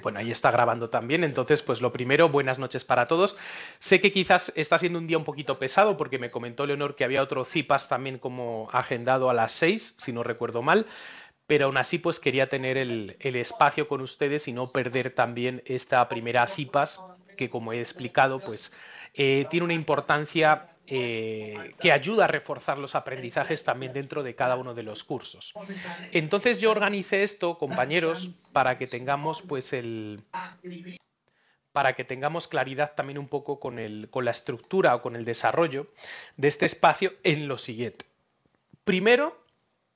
Bueno, ahí está grabando también, entonces pues lo primero, buenas noches para todos. Sé que quizás está siendo un día un poquito pesado porque me comentó Leonor que había otro CIPAS también como agendado a las 6, si no recuerdo mal, pero aún así pues quería tener el espacio con ustedes y no perder también esta primera CIPAS que, como he explicado, pues tiene una importancia que ayuda a reforzar los aprendizajes también dentro de cada uno de los cursos. Entonces yo organicé esto, compañeros, para que tengamos pues para que tengamos claridad también un poco con la estructura o con el desarrollo de este espacio en lo siguiente. Primero,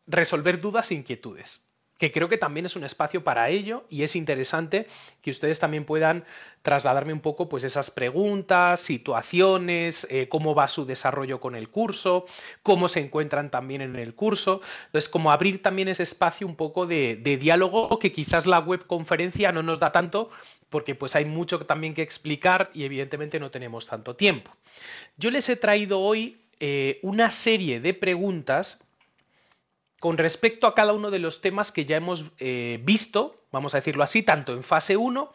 resolver dudas e inquietudes, que creo que también es un espacio para ello y es interesante que ustedes también puedan trasladarme un poco pues esas preguntas, situaciones, cómo va su desarrollo con el curso, cómo se encuentran también en el curso. Entonces, como abrir también ese espacio un poco de diálogo que quizás la webconferencia no nos da tanto porque pues hay mucho también que explicar y evidentemente no tenemos tanto tiempo. Yo les he traído hoy una serie de preguntas con respecto a cada uno de los temas que ya hemos visto, vamos a decirlo así, tanto en fase 1,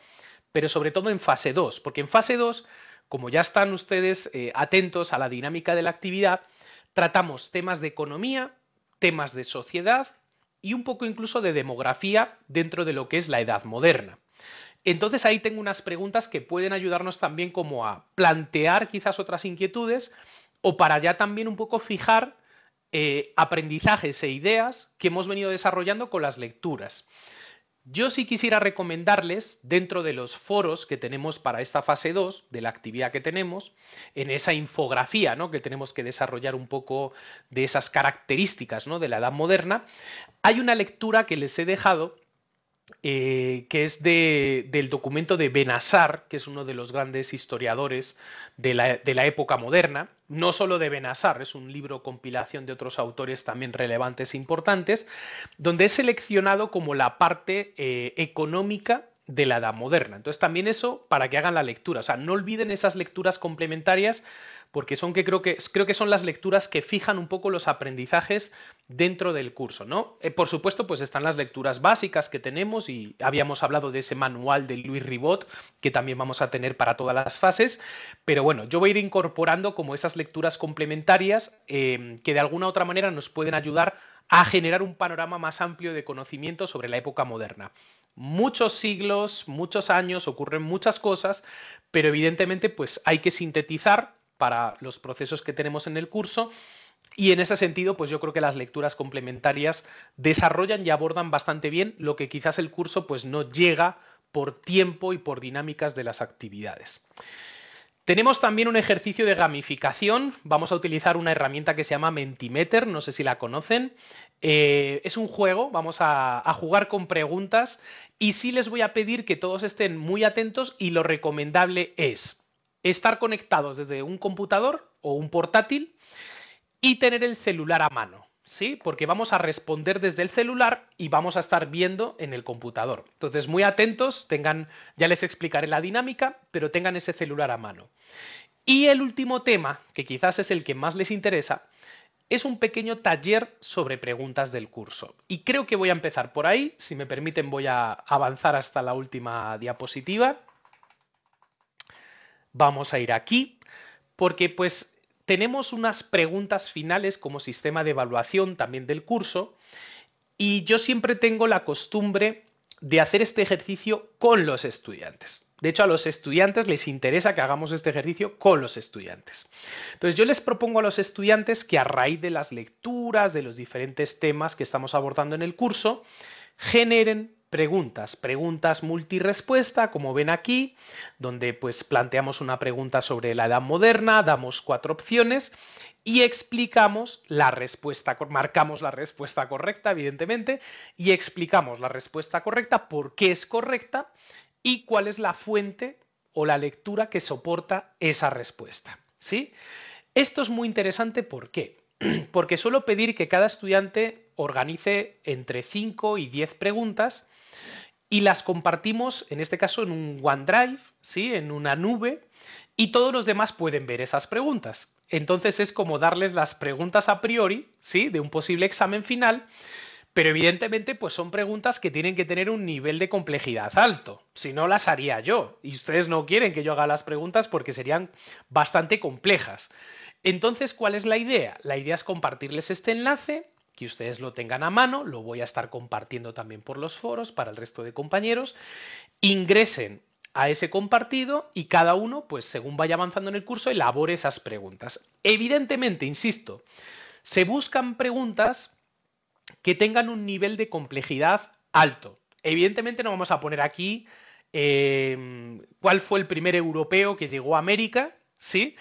pero sobre todo en fase 2, porque en fase 2, como ya están ustedes atentos a la dinámica de la actividad, tratamos temas de economía, temas de sociedad y un poco incluso de demografía dentro de lo que es la edad moderna. Entonces ahí tengo unas preguntas que pueden ayudarnos también como a plantear quizás otras inquietudes o para ya también un poco fijar aprendizajes e ideas que hemos venido desarrollando con las lecturas. Yo sí quisiera recomendarles, dentro de los foros que tenemos para esta fase 2 de la actividad que tenemos, en esa infografía, ¿no?, que tenemos que desarrollar un poco de esas características, ¿no?, de la edad moderna, hay una lectura que les he dejado que es del documento de Benassar, que es uno de los grandes historiadores de la época moderna. No solo de Benassar, es un libro compilación de otros autores también relevantes e importantes, donde he seleccionado como la parte económica de la edad moderna. Entonces también eso para que hagan la lectura. O sea, no olviden esas lecturas complementarias porque son creo que son las lecturas que fijan un poco los aprendizajes dentro del curso, ¿no? Por supuesto, pues están las lecturas básicas que tenemos y habíamos hablado de ese manual de Louis Ribot que también vamos a tener para todas las fases, pero bueno, yo voy a ir incorporando como esas lecturas complementarias que de alguna u otra manera nos pueden ayudar a generar un panorama más amplio de conocimiento sobre la época moderna. Muchos siglos, muchos años, ocurren muchas cosas, pero evidentemente pues hay que sintetizar para los procesos que tenemos en el curso y en ese sentido pues yo creo que las lecturas complementarias desarrollan y abordan bastante bien lo que quizás el curso pues no llega por tiempo y por dinámicas de las actividades. Tenemos también un ejercicio de gamificación. Vamos a utilizar una herramienta que se llama Mentimeter, no sé si la conocen. Es un juego, vamos a jugar con preguntas y sí les voy a pedir que todos estén muy atentos y lo recomendable es estar conectados desde un computador o un portátil y tener el celular a mano. ¿Sí? Porque vamos a responder desde el celular y vamos a estar viendo en el computador. Entonces, muy atentos, tengan, ya les explicaré la dinámica, pero tengan ese celular a mano. Y el último tema, que quizás es el que más les interesa, es un pequeño taller sobre preguntas del curso. Y creo que voy a empezar por ahí. Si me permiten, voy a avanzar hasta la última diapositiva. Vamos a ir aquí, porque pues tenemos unas preguntas finales como sistema de evaluación también del curso y yo siempre tengo la costumbre de hacer este ejercicio con los estudiantes. De hecho, a los estudiantes les interesa que hagamos este ejercicio con los estudiantes. Entonces, yo les propongo a los estudiantes que a raíz de las lecturas, de los diferentes temas que estamos abordando en el curso, generen preguntas multirespuesta, como ven aquí, donde pues planteamos una pregunta sobre la edad moderna, damos 4 opciones y explicamos la respuesta, marcamos la respuesta correcta, evidentemente, y explicamos la respuesta correcta, por qué es correcta y cuál es la fuente o la lectura que soporta esa respuesta. ¿Sí? Esto es muy interesante, ¿por qué? Porque suelo pedir que cada estudiante organice entre 5 y 10 preguntas y las compartimos, en este caso, en un OneDrive, ¿sí?, en una nube, y todos los demás pueden ver esas preguntas. Entonces es como darles las preguntas a priori, ¿sí?, de un posible examen final, Pero evidentemente, pues son preguntas que tienen que tener un nivel de complejidad alto. Si no, las haría yo. Y ustedes no quieren que yo haga las preguntas porque serían bastante complejas. Entonces, ¿cuál es la idea? La idea es compartirles este enlace, que ustedes lo tengan a mano, lo voy a estar compartiendo también por los foros para el resto de compañeros, ingresen a ese compartido y cada uno, pues según vaya avanzando en el curso, elabore esas preguntas. Evidentemente, insisto, se buscan preguntas que tengan un nivel de complejidad alto. Evidentemente no vamos a poner aquí cuál fue el primer europeo que llegó a América, ¿sí?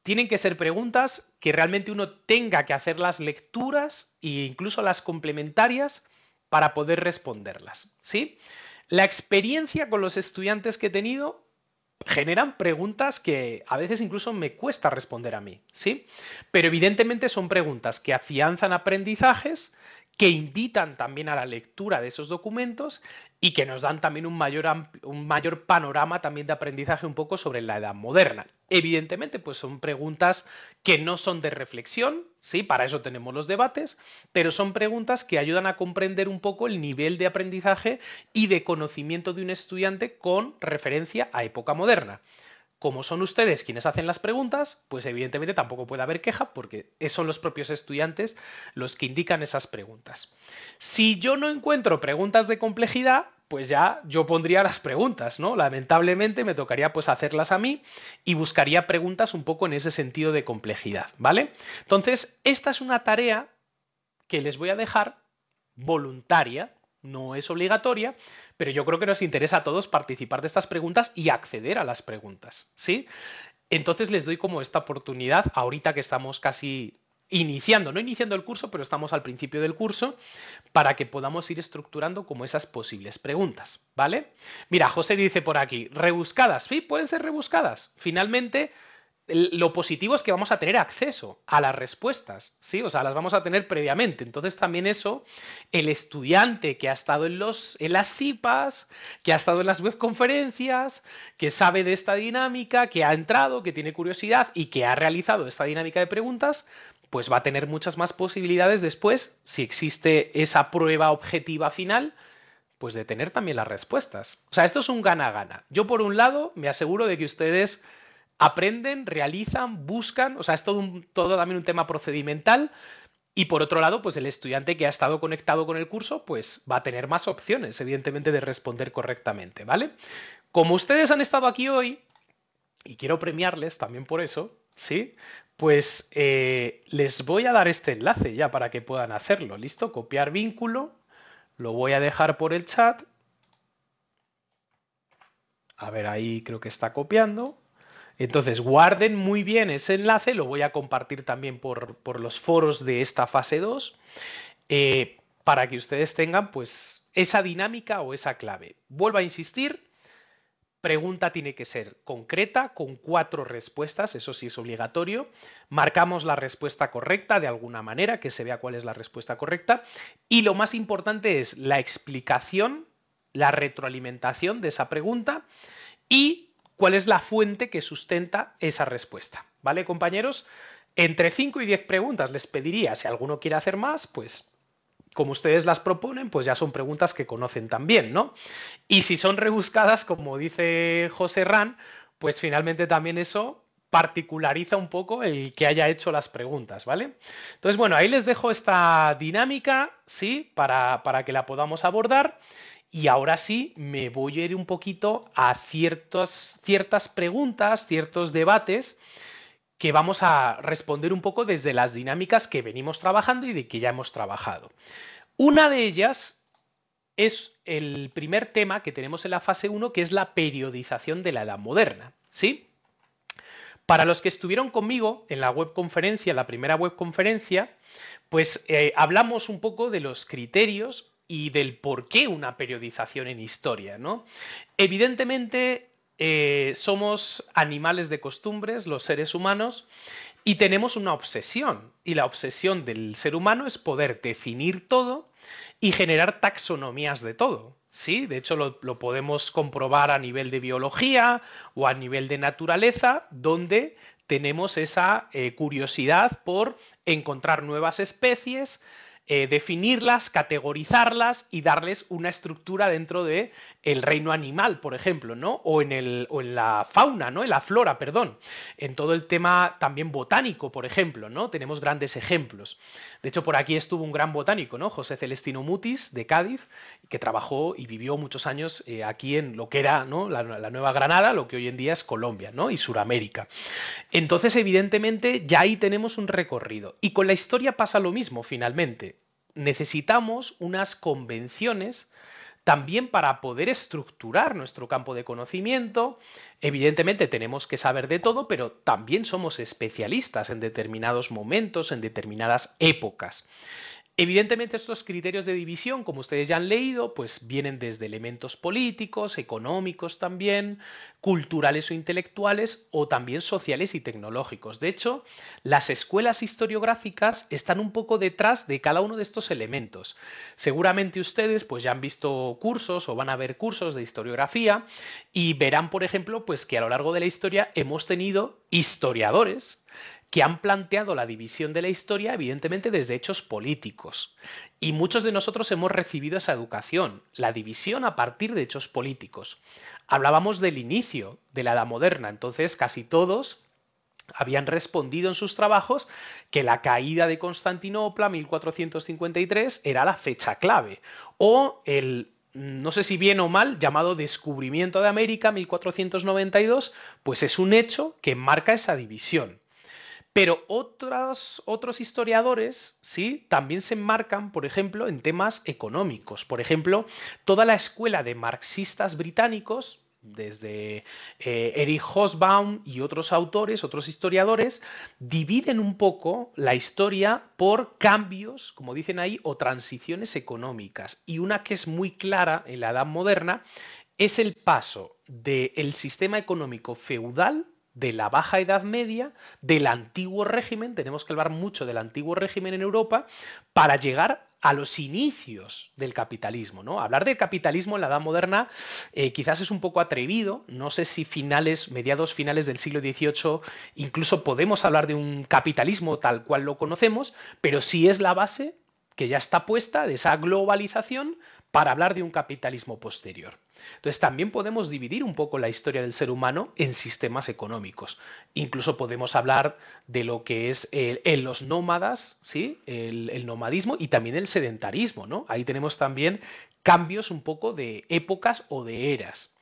Tienen que ser preguntas que realmente uno tenga que hacer las lecturas e incluso las complementarias para poder responderlas, ¿sí? La experiencia con los estudiantes que he tenido generan preguntas que a veces incluso me cuesta responder a mí, ¿sí? Pero evidentemente son preguntas que afianzan aprendizajes, que invitan también a la lectura de esos documentos y que nos dan también un mayor panorama también de aprendizaje un poco sobre la edad moderna. Evidentemente, pues son preguntas que no son de reflexión, ¿sí? Para eso tenemos los debates, pero son preguntas que ayudan a comprender un poco el nivel de aprendizaje y de conocimiento de un estudiante con referencia a época moderna. Como son ustedes quienes hacen las preguntas, pues evidentemente tampoco puede haber queja porque son los propios estudiantes los que indican esas preguntas. Si yo no encuentro preguntas de complejidad, pues ya yo pondría las preguntas, ¿no? Lamentablemente me tocaría pues hacerlas a mí y buscaría preguntas un poco en ese sentido de complejidad, ¿vale? Entonces, esta es una tarea que les voy a dejar voluntaria, no es obligatoria, pero yo creo que nos interesa a todos participar de estas preguntas y acceder a las preguntas, ¿sí? Entonces les doy como esta oportunidad, ahorita que estamos casi iniciando, no iniciando el curso, pero estamos al principio del curso, para que podamos ir estructurando como esas posibles preguntas, ¿vale? Mira, José dice por aquí, rebuscadas, sí, pueden ser rebuscadas. Finalmente, lo positivo es que vamos a tener acceso a las respuestas, ¿sí? O sea, las vamos a tener previamente. Entonces también eso, el estudiante que ha estado en las CIPAs, que ha estado en las webconferencias, que sabe de esta dinámica, que ha entrado, que tiene curiosidad y que ha realizado esta dinámica de preguntas, pues va a tener muchas más posibilidades después, si existe esa prueba objetiva final, pues de tener también las respuestas. O sea, esto es un gana-gana. Yo por un lado me aseguro de que ustedes aprenden, realizan, buscan, o sea, es todo también un tema procedimental. Y por otro lado, pues el estudiante que ha estado conectado con el curso, pues va a tener más opciones, evidentemente, de responder correctamente, ¿vale? Como ustedes han estado aquí hoy, y quiero premiarles también por eso, ¿sí? Pues les voy a dar este enlace ya para que puedan hacerlo, ¿listo? Copiar vínculo, lo voy a dejar por el chat. A ver, ahí creo que está copiando. Entonces, guarden muy bien ese enlace, lo voy a compartir también por los foros de esta fase 2, para que ustedes tengan pues esa dinámica o esa clave. Vuelvo a insistir, pregunta tiene que ser concreta, con 4 respuestas, eso sí es obligatorio. Marcamos la respuesta correcta de alguna manera, que se vea cuál es la respuesta correcta. Y lo más importante es la explicación, la retroalimentación de esa pregunta y cuál es la fuente que sustenta esa respuesta. ¿Vale, compañeros? Entre 5 y 10 preguntas les pediría, si alguno quiere hacer más, pues como ustedes las proponen, pues ya son preguntas que conocen también, ¿no? Y si son rebuscadas, como dice José Ran, pues finalmente también eso particulariza un poco el que haya hecho las preguntas, ¿vale? Entonces, bueno, ahí les dejo esta dinámica, ¿sí? Para que la podamos abordar. Y ahora sí, me voy a ir un poquito a ciertas preguntas, ciertos debates que vamos a responder un poco desde las dinámicas que venimos trabajando y de que ya hemos trabajado. Una de ellas es el primer tema que tenemos en la fase 1, que es la periodización de la edad moderna, ¿sí? Para los que estuvieron conmigo en la webconferencia, la primera webconferencia, pues hablamos un poco de los criterios y del por qué una periodización en historia, ¿no? Evidentemente, somos animales de costumbres, los seres humanos, y tenemos una obsesión. Y la obsesión del ser humano es poder definir todo y generar taxonomías de todo. Sí, de hecho lo podemos comprobar a nivel de biología o a nivel de naturaleza, donde tenemos esa curiosidad por encontrar nuevas especies, definirlas, categorizarlas y darles una estructura dentro de el reino animal, por ejemplo, ¿no? O en la fauna, ¿no? En la flora, perdón. En todo el tema también botánico, por ejemplo, ¿no? Tenemos grandes ejemplos. De hecho, por aquí estuvo un gran botánico, ¿no? José Celestino Mutis, de Cádiz, que trabajó y vivió muchos años aquí en lo que era, ¿no? La Nueva Granada, lo que hoy en día es Colombia, ¿no? Y Suramérica. Entonces, evidentemente, ya ahí tenemos un recorrido. Y con la historia pasa lo mismo, finalmente. Necesitamos unas convenciones también para poder estructurar nuestro campo de conocimiento. Evidentemente tenemos que saber de todo, pero también somos especialistas en determinados momentos, en determinadas épocas. Evidentemente estos criterios de división, como ustedes ya han leído, pues vienen desde elementos políticos, económicos también, culturales o intelectuales, o también sociales y tecnológicos. De hecho, las escuelas historiográficas están un poco detrás de cada uno de estos elementos. Seguramente ustedes pues ya han visto cursos o van a ver cursos de historiografía y verán, por ejemplo, pues que a lo largo de la historia hemos tenido historiadores que han planteado la división de la historia, evidentemente, desde hechos políticos. Y muchos de nosotros hemos recibido esa educación, la división a partir de hechos políticos. Hablábamos del inicio de la Edad Moderna, entonces casi todos habían respondido en sus trabajos que la caída de Constantinopla, 1453, era la fecha clave, o el no sé si bien o mal, llamado descubrimiento de América, 1492, pues es un hecho que marca esa división. Pero otros historiadores, ¿sí? También se enmarcan, por ejemplo, en temas económicos. Por ejemplo, toda la escuela de marxistas británicos, desde Erich Hobsbawm y otros autores, otros historiadores, dividen un poco la historia por cambios, como dicen ahí, o transiciones económicas. Y una que es muy clara en la Edad Moderna es el paso del sistema económico feudal de la Baja Edad Media, del antiguo régimen, tenemos que hablar mucho del antiguo régimen en Europa, para llegar a los inicios del capitalismo, ¿no? Hablar de capitalismo en la Edad Moderna quizás es un poco atrevido, no sé si mediados finales del siglo XVIII, incluso podemos hablar de un capitalismo tal cual lo conocemos, pero sí es la base que ya está puesta de esa globalización para hablar de un capitalismo posterior. Entonces también podemos dividir un poco la historia del ser humano en sistemas económicos. Incluso podemos hablar de lo que es en los nómadas, ¿sí? El nomadismo y también el sedentarismo, ¿no? Ahí tenemos también cambios un poco de épocas o de eras.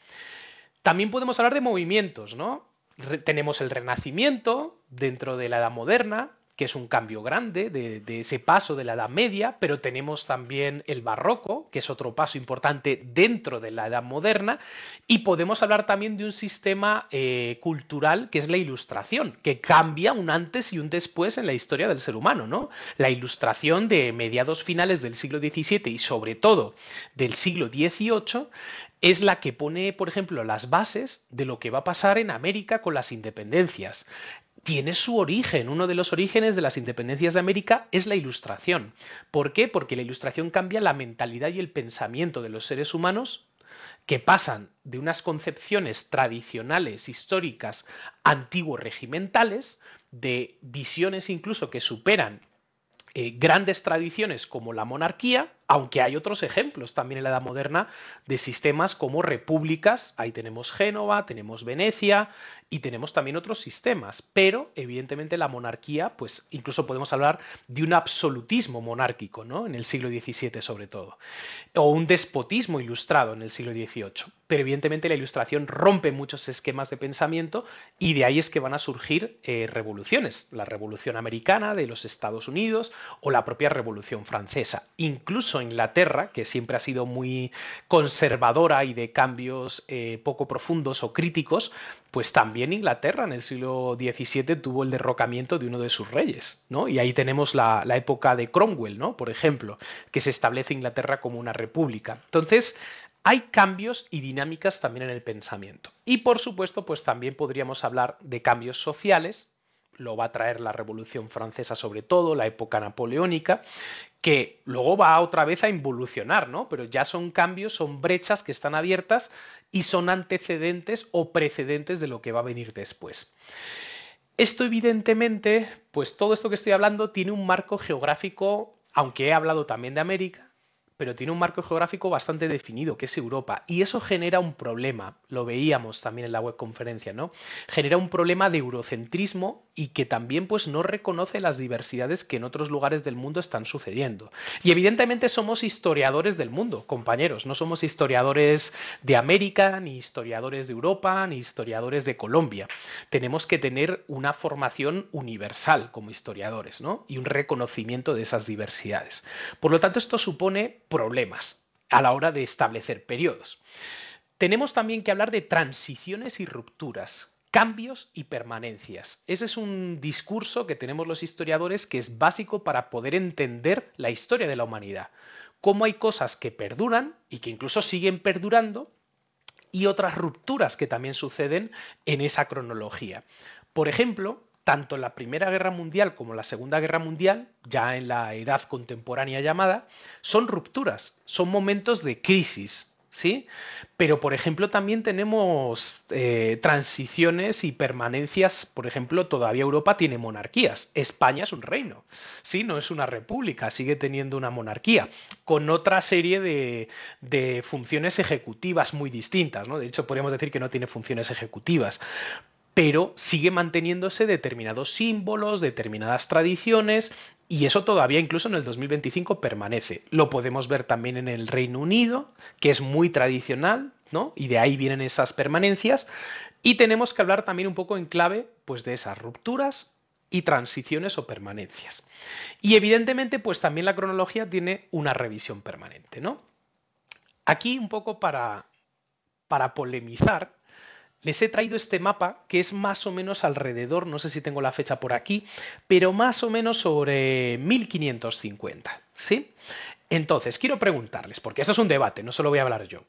También podemos hablar de movimientos, ¿no? Tenemos el Renacimiento dentro de la Edad Moderna, que es un cambio grande de ese paso de la Edad Media, pero tenemos también el Barroco, que es otro paso importante dentro de la Edad Moderna, y podemos hablar también de un sistema cultural que es la Ilustración, que cambia un antes y un después en la historia del ser humano, ¿no? La Ilustración de mediados finales del siglo XVII y sobre todo del siglo XVIII es la que pone, por ejemplo, las bases de lo que va a pasar en América con las independencias. Tiene su origen, uno de los orígenes de las independencias de América es la Ilustración. ¿Por qué? Porque la Ilustración cambia la mentalidad y el pensamiento de los seres humanos que pasan de unas concepciones tradicionales, históricas, antiguos regimentales, de visiones incluso que superan grandes tradiciones como la monarquía, aunque hay otros ejemplos también en la Edad Moderna de sistemas como repúblicas, ahí tenemos Génova, tenemos Venecia y tenemos también otros sistemas, pero evidentemente la monarquía, pues incluso podemos hablar de un absolutismo monárquico, ¿no? En el siglo XVII sobre todo, o un despotismo ilustrado en el siglo XVIII. Pero evidentemente la ilustración rompe muchos esquemas de pensamiento y de ahí es que van a surgir revoluciones, la revolución americana de los Estados Unidos o la propia revolución francesa. Incluso Inglaterra, que siempre ha sido muy conservadora y de cambios poco profundos o críticos, pues también Inglaterra en el siglo XVII tuvo el derrocamiento de uno de sus reyes, ¿no? Y ahí tenemos la época de Cromwell, ¿no? Por ejemplo, que se establece Inglaterra como una república. Entonces, hay cambios y dinámicas también en el pensamiento. Y por supuesto, pues también podríamos hablar de cambios sociales, lo va a traer la Revolución Francesa sobre todo, la época napoleónica, que luego va otra vez a involucionar, ¿no? Pero ya son cambios, son brechas que están abiertas y son antecedentes o precedentes de lo que va a venir después. Esto evidentemente, pues todo esto que estoy hablando tiene un marco geográfico aunque he hablado también de América, pero tiene un marco geográfico bastante definido, que es Europa. Y eso genera un problema, lo veíamos también en la webconferencia, ¿no? Genera un problema de eurocentrismo y que también pues no reconoce las diversidades que en otros lugares del mundo están sucediendo. Y evidentemente somos historiadores del mundo, compañeros, no somos historiadores de América, ni historiadores de Europa, ni historiadores de Colombia. Tenemos que tener una formación universal como historiadores, ¿no? Y un reconocimiento de esas diversidades. Por lo tanto, esto supone problemas a la hora de establecer periodos. Tenemos también que hablar de transiciones y rupturas, cambios y permanencias. Ese es un discurso que tenemos los historiadores que es básico para poder entender la historia de la humanidad. Cómo hay cosas que perduran y que incluso siguen perdurando y otras rupturas que también suceden en esa cronología. Por ejemplo, tanto en la Primera Guerra Mundial como en la Segunda Guerra Mundial, ya en la edad contemporánea llamada, son rupturas, son momentos de crisis, ¿sí? Pero, por ejemplo, también tenemos transiciones y permanencias. Por ejemplo, todavía Europa tiene monarquías. España es un reino, ¿sí? No es una república, sigue teniendo una monarquía, con otra serie de funciones ejecutivas muy distintas, ¿no? De hecho, podríamos decir que no tiene funciones ejecutivas, pero sigue manteniéndose determinados símbolos, determinadas tradiciones, y eso todavía incluso en el 2025 permanece. Lo podemos ver también en el Reino Unido, que es muy tradicional, ¿no? Y de ahí vienen esas permanencias. Y tenemos que hablar también un poco en clave, pues, de esas rupturas y transiciones o permanencias. Y evidentemente, pues también la cronología tiene una revisión permanente, ¿no? Aquí un poco para polemizar, les he traído este mapa que es más o menos alrededor, no sé si tengo la fecha por aquí, pero más o menos sobre 1550, ¿sí? Entonces, quiero preguntarles, porque esto es un debate, no solo voy a hablar yo,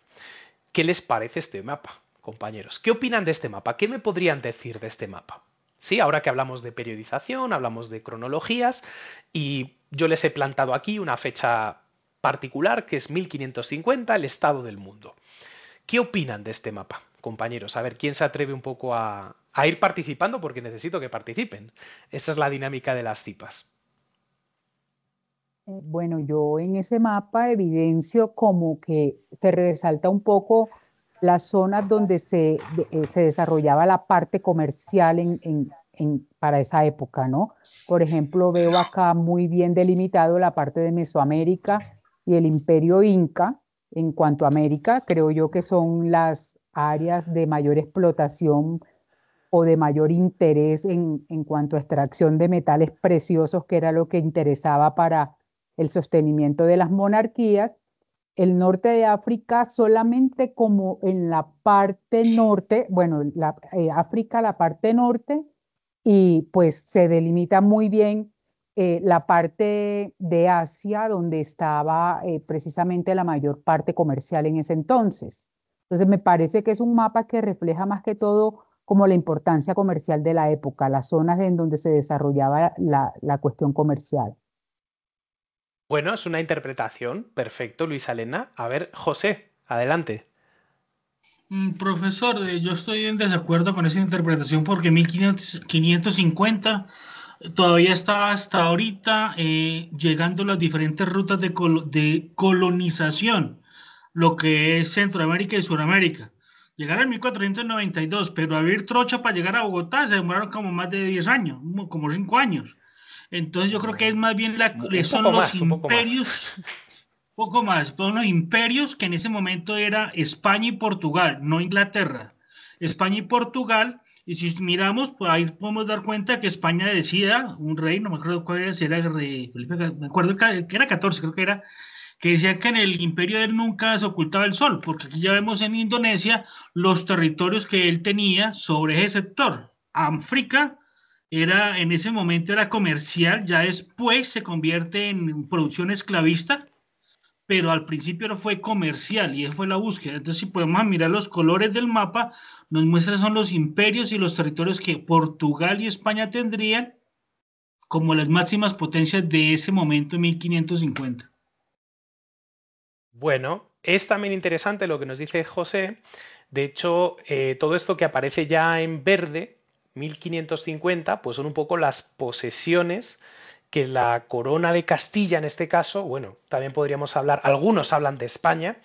¿qué les parece este mapa, compañeros? ¿Qué opinan de este mapa? ¿Qué me podrían decir de este mapa? Sí, ahora que hablamos de periodización, hablamos de cronologías, y yo les he plantado aquí una fecha particular, que es 1550, el estado del mundo. ¿Qué opinan de este mapa, compañeros? A ver, ¿quién se atreve un poco a ir participando? Porque necesito que participen. Esta es la dinámica de las cipas. Bueno, yo en ese mapa evidencio como que se resalta un poco las zonas donde se desarrollaba la parte comercial para esa época, ¿no? Por ejemplo, veo acá muy bien delimitado la parte de Mesoamérica y el Imperio Inca. En cuanto a América, creo yo que son las áreas de mayor explotación o de mayor interés en cuanto a extracción de metales preciosos, que era lo que interesaba para el sostenimiento de las monarquías. El norte de África solamente como en la parte norte, bueno, África, la parte norte, y pues se delimita muy bien la parte de Asia, donde estaba precisamente la mayor parte comercial en ese entonces. Entonces me parece que es un mapa que refleja más que todo como la importancia comercial de la época, las zonas en donde se desarrollaba la cuestión comercial. Bueno, es una interpretación. Perfecto, Luisa Elena. A ver, José, adelante. Profesor, yo estoy en desacuerdo con esa interpretación porque 1550 todavía está hasta ahorita llegando las diferentes rutas de colonización, lo que es Centroamérica y Suramérica. Llegaron en 1492, pero abrir trocha para llegar a Bogotá se demoraron como más de 10 años, como 5 años. Entonces yo creo que es Bueno, más bien un son poco los más, un poco más. imperios. Poco más, todos los imperios que en ese momento era España y Portugal, no Inglaterra. España y Portugal, y si miramos, pues ahí podemos dar cuenta que España decía, un rey, no me acuerdo cuál era, si era el rey Felipe, me acuerdo que era 14, creo que era, que decía que en el imperio de él nunca se ocultaba el sol, porque aquí ya vemos en Indonesia los territorios que él tenía sobre ese sector. África era, en ese momento era comercial, ya después se convierte en producción esclavista, pero al principio no fue comercial y esa fue la búsqueda. Entonces, si podemos mirar los colores del mapa, nos muestra son los imperios y los territorios que Portugal y España tendrían como las máximas potencias de ese momento en 1550. Bueno, es también interesante lo que nos dice José. De hecho, todo esto que aparece ya en verde, 1550, pues son un poco las posesiones que la corona de Castilla, en este caso, bueno, también podríamos hablar, algunos hablan de España,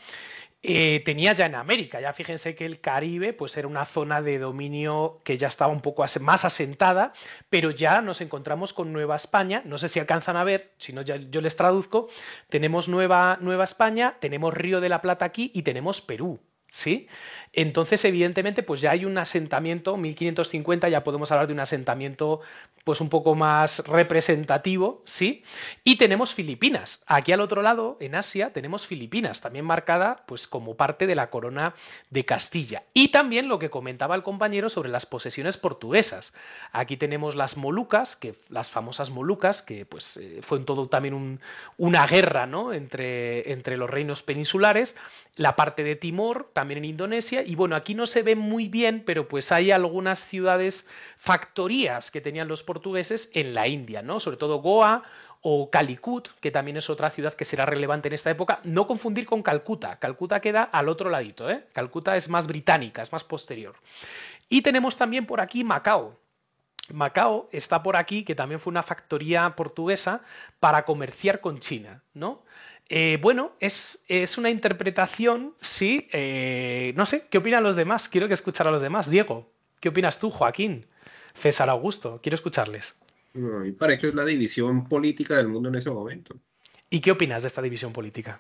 tenía ya en América. Ya fíjense que el Caribe pues era una zona de dominio que ya estaba un poco más asentada, pero ya nos encontramos con Nueva España. No sé si alcanzan a ver, si no ya yo les traduzco. Tenemos Nueva España, tenemos Río de la Plata aquí y tenemos Perú. ¿Sí? Entonces, evidentemente, pues ya hay un asentamiento, 1550, ya podemos hablar de un asentamiento pues un poco más representativo, ¿sí? Y tenemos Filipinas. Aquí al otro lado, en Asia, tenemos Filipinas, también marcada pues como parte de la corona de Castilla. Y también lo que comentaba el compañero sobre las posesiones portuguesas. Aquí tenemos las Molucas, que las famosas Molucas, que pues fue en todo también una guerra, ¿no? entre los reinos peninsulares, la parte de Timor, también en Indonesia, y bueno, aquí no se ve muy bien, pero pues hay algunas ciudades, factorías que tenían los portugueses en la India, ¿no? Sobre todo Goa o Calicut, que también es otra ciudad que será relevante en esta época. No confundir con Calcuta. Calcuta queda al otro ladito, ¿eh? Calcuta es más británica, es más posterior. Y tenemos también por aquí Macao. Macao está por aquí, que también fue una factoría portuguesa para comerciar con China, ¿no? Bueno, es una interpretación, sí. No sé, ¿qué opinan los demás? Quiero que escuchar a los demás. Diego, ¿qué opinas tú, Joaquín? César Augusto, quiero escucharles. No, y para hecho es la división política del mundo en ese momento. ¿Y qué opinas de esta división política?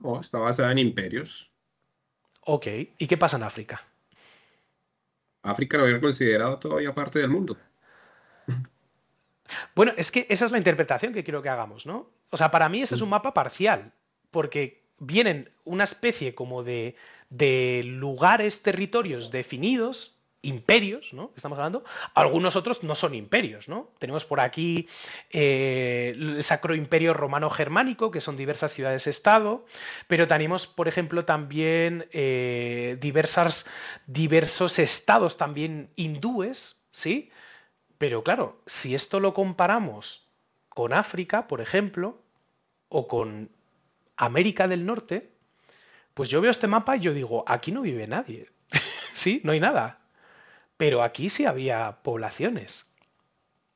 Oh, está basada en imperios. Ok, ¿y qué pasa en África? África lo habían considerado todavía parte del mundo. Bueno, es que esa es la interpretación que quiero que hagamos, ¿no? O sea, para mí este es un mapa parcial, porque vienen una especie como de lugares, territorios definidos, imperios, ¿no? Estamos hablando. Algunos otros no son imperios, ¿no? Tenemos por aquí el Sacro Imperio Romano-Germánico, que son diversas ciudades-estado, pero tenemos, por ejemplo, también diversos estados también hindúes, ¿sí? Pero claro, si esto lo comparamos con África, por ejemplo, o con América del Norte, pues yo veo este mapa y yo digo, aquí no vive nadie. Sí, no hay nada. Pero aquí sí había poblaciones.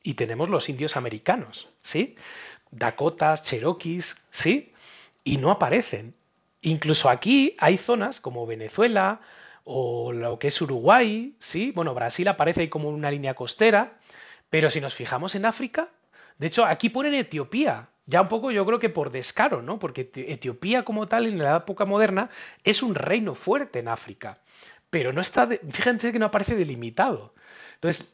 Y tenemos los indios americanos, ¿sí? Dakotas, Cherokees, ¿sí? Y no aparecen. Incluso aquí hay zonas como Venezuela o lo que es Uruguay, ¿sí? Bueno, Brasil aparece ahí como una línea costera, pero si nos fijamos en África, de hecho aquí ponen Etiopía, ya un poco yo creo que por descaro, ¿no? Porque Etiopía como tal en la época moderna es un reino fuerte en África, pero no está, fíjense que no aparece delimitado. Entonces,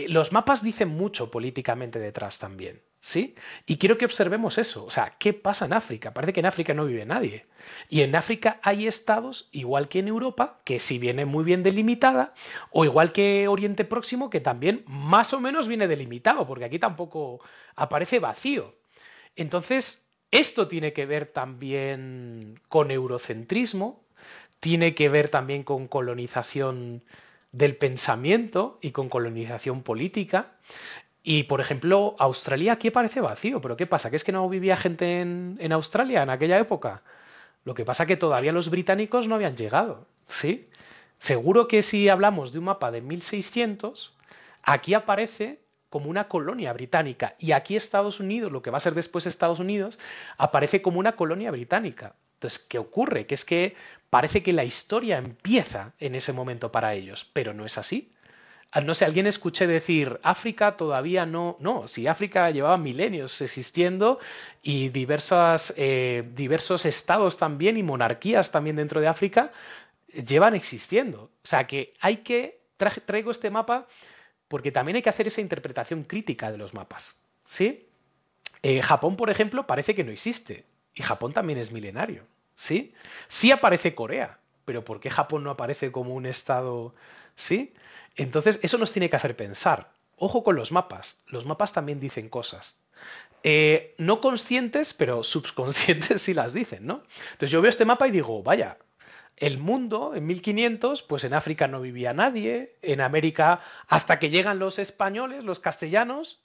los mapas dicen mucho políticamente detrás también, ¿sí? Y quiero que observemos eso, o sea, ¿qué pasa en África? Parece que en África no vive nadie. Y en África hay estados, igual que en Europa, que sí viene muy bien delimitada, o igual que Oriente Próximo, que también más o menos viene delimitado, porque aquí tampoco aparece vacío. Entonces, esto tiene que ver también con eurocentrismo, tiene que ver también con colonización del pensamiento y con colonización política. Y, por ejemplo, Australia aquí parece vacío, pero ¿qué pasa? ¿Que es que no vivía gente en Australia en aquella época? Lo que pasa es que todavía los británicos no habían llegado, ¿sí? Seguro que si hablamos de un mapa de 1600, aquí aparece como una colonia británica y aquí Estados Unidos, lo que va a ser después Estados Unidos, aparece como una colonia británica. Entonces, ¿qué ocurre? Que es que parece que la historia empieza en ese momento para ellos, pero no es así. No sé, alguien escuché decir, África todavía no. No, si África llevaba milenios existiendo y diversos estados también y monarquías también dentro de África llevan existiendo. O sea que hay que. Traigo este mapa porque también hay que hacer esa interpretación crítica de los mapas. ¿Sí? Japón, por ejemplo, parece que no existe. Y Japón también es milenario. ¿Sí? Sí aparece Corea, pero ¿por qué Japón no aparece como un estado? ¿Sí? Entonces, eso nos tiene que hacer pensar. Ojo con los mapas. Los mapas también dicen cosas. No conscientes, pero subconscientes sí las dicen, ¿no? Entonces yo veo este mapa y digo, vaya, el mundo en 1500, pues en África no vivía nadie, en América, hasta que llegan los españoles, los castellanos,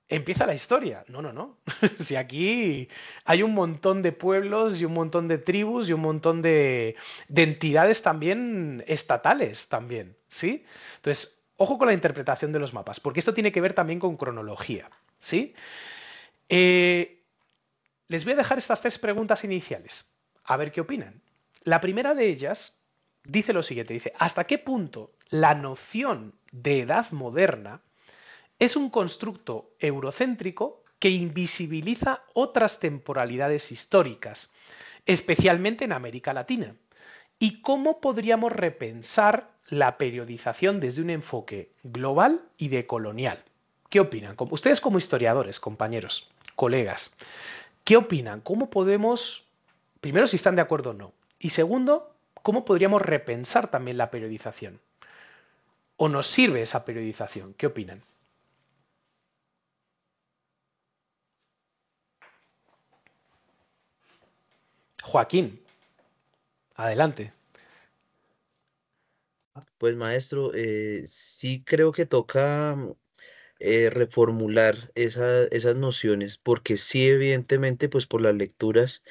empieza la historia. No, no, no. Si aquí hay un montón de pueblos y un montón de tribus y un montón de entidades también estatales también, ¿sí? Entonces, ojo con la interpretación de los mapas, porque esto tiene que ver también con cronología, ¿sí? Les voy a dejar estas 3 preguntas iniciales, a ver qué opinan. La primera de ellas dice lo siguiente, dice, ¿hasta qué punto la noción de edad moderna es un constructo eurocéntrico que invisibiliza otras temporalidades históricas, especialmente en América Latina? ¿Y cómo podríamos repensar la periodización desde un enfoque global y decolonial? ¿Qué opinan? Ustedes como historiadores, compañeros, colegas, ¿qué opinan? ¿Cómo podemos, primero, si están de acuerdo o no? Y segundo, ¿cómo podríamos repensar también la periodización? ¿O nos sirve esa periodización? ¿Qué opinan? Joaquín, adelante. Pues maestro, sí creo que toca reformular esas nociones, porque sí, evidentemente, pues por las lecturas,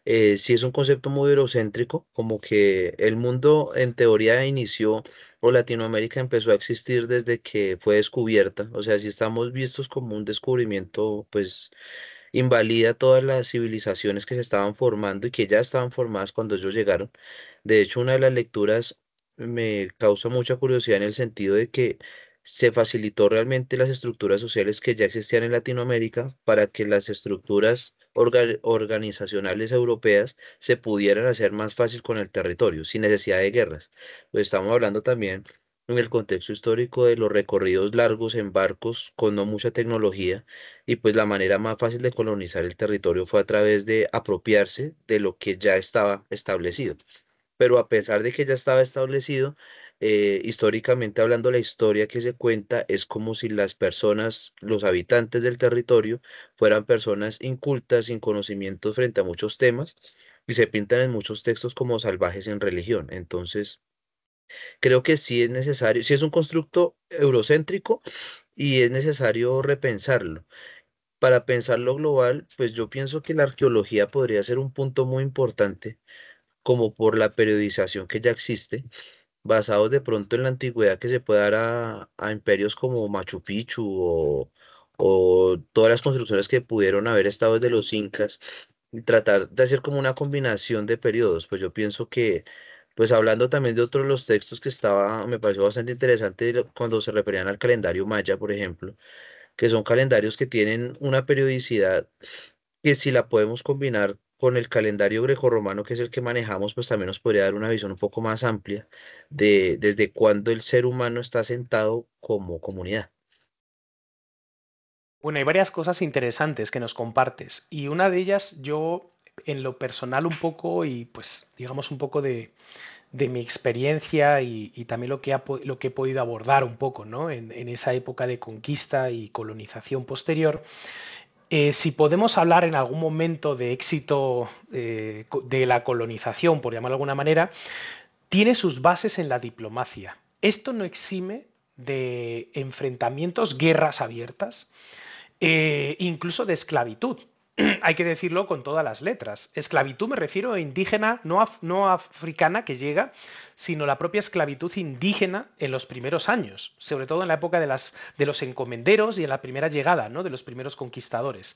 sí es un concepto muy eurocéntrico, como que el mundo en teoría inició, o Latinoamérica empezó a existir desde que fue descubierta, o sea, si estamos vistos como un descubrimiento, pues invalida todas las civilizaciones que se estaban formando y que ya estaban formadas cuando ellos llegaron. De hecho, una de las lecturas me causa mucha curiosidad en el sentido de que se facilitó realmente las estructuras sociales que ya existían en Latinoamérica para que las estructuras organizacionales europeas se pudieran hacer más fácil con el territorio, sin necesidad de guerras. Pues estamos hablando también en el contexto histórico de los recorridos largos en barcos con no mucha tecnología, y pues la manera más fácil de colonizar el territorio fue a través de apropiarse de lo que ya estaba establecido. Pero a pesar de que ya estaba establecido, históricamente hablando, la historia que se cuenta es como si las personas, los habitantes del territorio, fueran personas incultas, sin conocimientos frente a muchos temas, y se pintan en muchos textos como salvajes en religión. Entonces, creo que sí es necesario, sí es un constructo eurocéntrico y es necesario repensarlo. Para pensarlo global, pues yo pienso que la arqueología podría ser un punto muy importante, como por la periodización que ya existe, basados de pronto en la antigüedad que se puede dar a imperios como Machu Picchu o todas las construcciones que pudieron haber estado desde los incas, y tratar de hacer como una combinación de periodos. Pues yo pienso que, pues hablando también de otros de los textos que estaba, me pareció bastante interesante cuando se referían al calendario maya, por ejemplo, que son calendarios que tienen una periodicidad que si la podemos combinar con el calendario grecorromano, que es el que manejamos, pues también nos podría dar una visión un poco más amplia de desde cuándo el ser humano está sentado como comunidad. Bueno, hay varias cosas interesantes que nos compartes y una de ellas yo en lo personal un poco y pues digamos un poco de mi experiencia y también lo que he podido abordar un poco, ¿no? En esa época de conquista y colonización posterior. Si podemos hablar en algún momento de éxito de la colonización, por llamarlo de alguna manera, tiene sus bases en la diplomacia. Esto no exime de enfrentamientos, guerras abiertas, incluso de esclavitud. Hay que decirlo con todas las letras. Esclavitud me refiero a indígena, no africana que llega, sino la propia esclavitud indígena en los primeros años, sobre todo en la época de los encomenderos y en la primera llegada, ¿no? De los primeros conquistadores.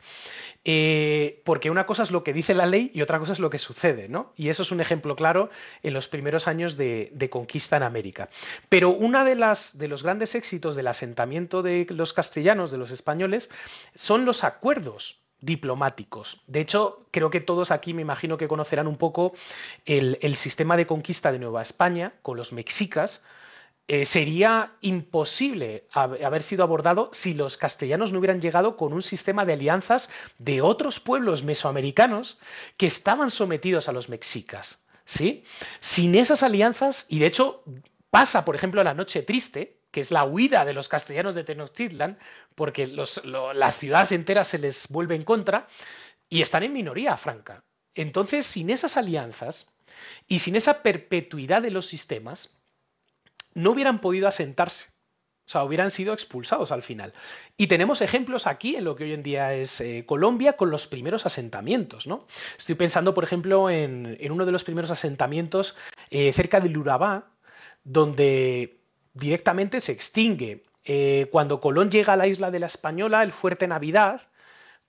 Porque una cosa es lo que dice la ley y otra cosa es lo que sucede, ¿no? Y eso es un ejemplo claro en los primeros años de conquista en América. Pero uno de los grandes éxitos del asentamiento de los castellanos, de los españoles, son los acuerdos diplomáticos. De hecho, creo que todos aquí me imagino que conocerán un poco el sistema de conquista de Nueva España con los mexicas. Sería imposible haber sido abordado si los castellanos no hubieran llegado con un sistema de alianzas de otros pueblos mesoamericanos que estaban sometidos a los mexicas. ¿Sí? Sin esas alianzas, y de hecho pasa, por ejemplo, la Noche Triste, que es la huida de los castellanos de Tenochtitlan, porque las ciudades enteras se les vuelve en contra y están en minoría franca. Entonces, sin esas alianzas y sin esa perpetuidad de los sistemas, no hubieran podido asentarse. O sea, hubieran sido expulsados al final. Y tenemos ejemplos aquí en lo que hoy en día es Colombia con los primeros asentamientos, ¿no? Estoy pensando, por ejemplo, en uno de los primeros asentamientos cerca del Urabá, donde directamente se extingue. Cuando Colón llega a la isla de la Española, el fuerte Navidad,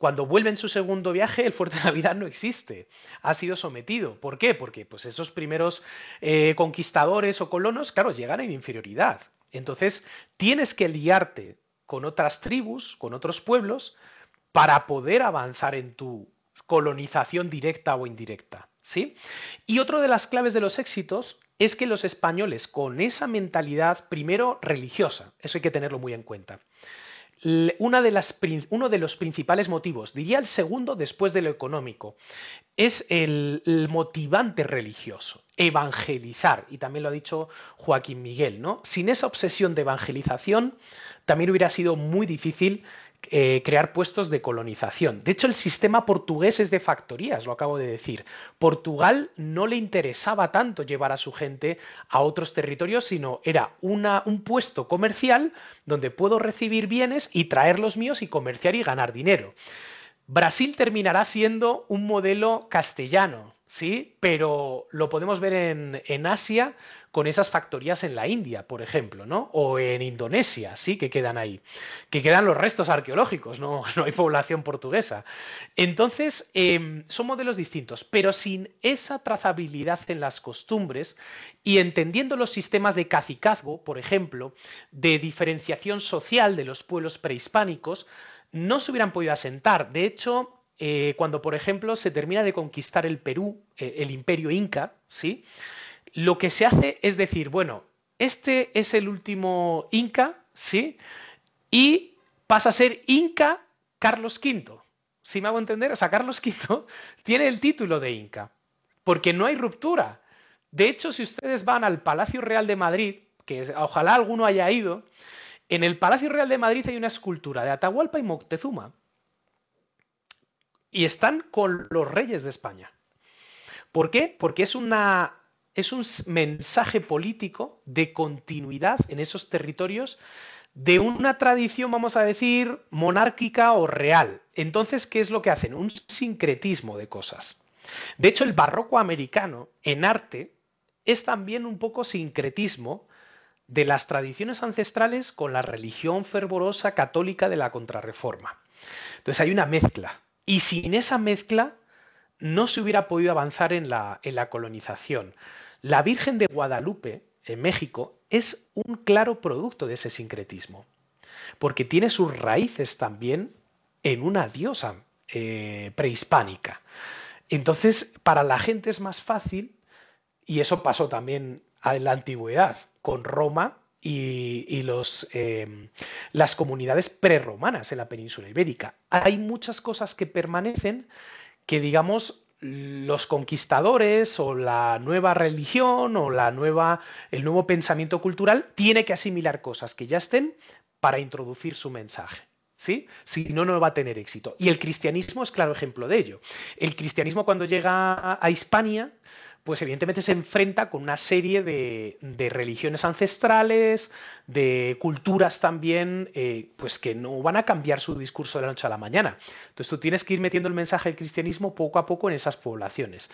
Cuando vuelve en su segundo viaje, el Fuerte Navidad no existe, ha sido sometido. ¿Por qué? Porque pues, esos primeros conquistadores o colonos, claro, llegan en inferioridad. Entonces, tienes que liarte con otras tribus, con otros pueblos, para poder avanzar en tu colonización directa o indirecta, ¿sí? Y otra de las claves de los éxitos es que los españoles, con esa mentalidad, primero religiosa, eso hay que tenerlo muy en cuenta, uno de los principales motivos, diría el segundo después de lo económico, es el motivante religioso, evangelizar, y también lo ha dicho Joaquín Miguel, ¿no? Sin esa obsesión de evangelización, también hubiera sido muy difícil crear puestos de colonización. De hecho, el sistema portugués es de factorías, lo acabo de decir. Portugal no le interesaba tanto llevar a su gente a otros territorios, sino era un puesto comercial donde puedo recibir bienes y traer los míos y comerciar y ganar dinero. Brasil terminará siendo un modelo castellano, ¿sí? Pero lo podemos ver en Asia con esas factorías en la India, por ejemplo, ¿no? O en Indonesia, sí, que quedan ahí. Que quedan los restos arqueológicos, no, no hay población portuguesa. Entonces, son modelos distintos, pero sin esa trazabilidad en las costumbres y entendiendo los sistemas de cacicazgo, por ejemplo, de diferenciación social de los pueblos prehispánicos, no se hubieran podido asentar. De hecho, cuando, por ejemplo, se termina de conquistar el Perú, el imperio inca, ¿sí? Lo que se hace es decir, bueno, este es el último inca, ¿sí? Y pasa a ser Inca Carlos V. ¿Sí me hago entender? O sea, Carlos V tiene el título de Inca, porque no hay ruptura. De hecho, si ustedes van al Palacio Real de Madrid, ojalá alguno haya ido, en el Palacio Real de Madrid hay una escultura de Atahualpa y Moctezuma. Y están con los reyes de España. ¿Por qué? Porque es un mensaje político de continuidad en esos territorios de una tradición, vamos a decir, monárquica o real. Entonces, ¿qué es lo que hacen? Un sincretismo de cosas. De hecho, el barroco americano en arte es también un poco sincretismo de las tradiciones ancestrales con la religión fervorosa católica de la Contrarreforma. Entonces hay una mezcla. Y sin esa mezcla no se hubiera podido avanzar en la colonización. La Virgen de Guadalupe, en México, es un claro producto de ese sincretismo, porque tiene sus raíces también en una diosa prehispánica. Entonces, para la gente es más fácil, y eso pasó también en la antigüedad, con Roma y las comunidades prerromanas en la península ibérica. Hay muchas cosas que permanecen que, digamos, los conquistadores o la nueva religión o el nuevo pensamiento cultural tiene que asimilar cosas que ya estén para introducir su mensaje. ¿Sí? Si no, no va a tener éxito. Y el cristianismo es claro ejemplo de ello. El cristianismo, cuando llega a Hispania, pues evidentemente se enfrenta con una serie de religiones ancestrales, de culturas también, pues que no van a cambiar su discurso de la noche a la mañana. Entonces tú tienes que ir metiendo el mensaje del cristianismo poco a poco en esas poblaciones.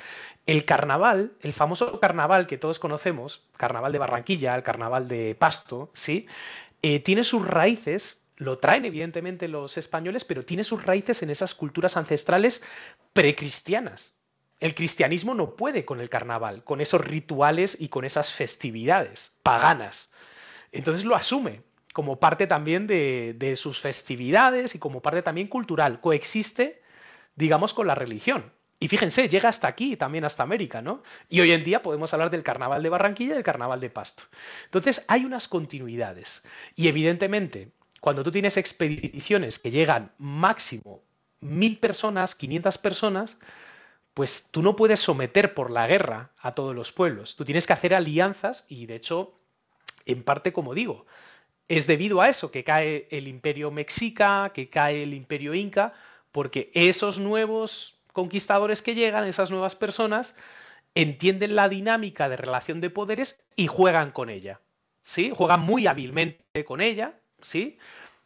El carnaval, el famoso carnaval que todos conocemos, carnaval de Barranquilla, el carnaval de Pasto, ¿sí? Tiene sus raíces. Lo traen evidentemente los españoles, pero tiene sus raíces en esas culturas ancestrales precristianas. El cristianismo no puede con el carnaval, con esos rituales y con esas festividades paganas. Entonces lo asume como parte también de sus festividades y como parte también cultural. Coexiste, digamos, con la religión. Y fíjense, llega hasta aquí, también hasta América, ¿no? Y hoy en día podemos hablar del carnaval de Barranquilla y del carnaval de Pasto. Entonces hay unas continuidades. Y evidentemente, cuando tú tienes expediciones que llegan máximo 1000 personas, 500 personas, pues tú no puedes someter por la guerra a todos los pueblos. Tú tienes que hacer alianzas y, de hecho, en parte, como digo, es debido a eso que cae el imperio mexica, que cae el imperio inca, porque esos nuevos conquistadores que llegan, esas nuevas personas, entienden la dinámica de relación de poderes y juegan con ella. ¿Sí? Juegan muy hábilmente con ella, ¿sí?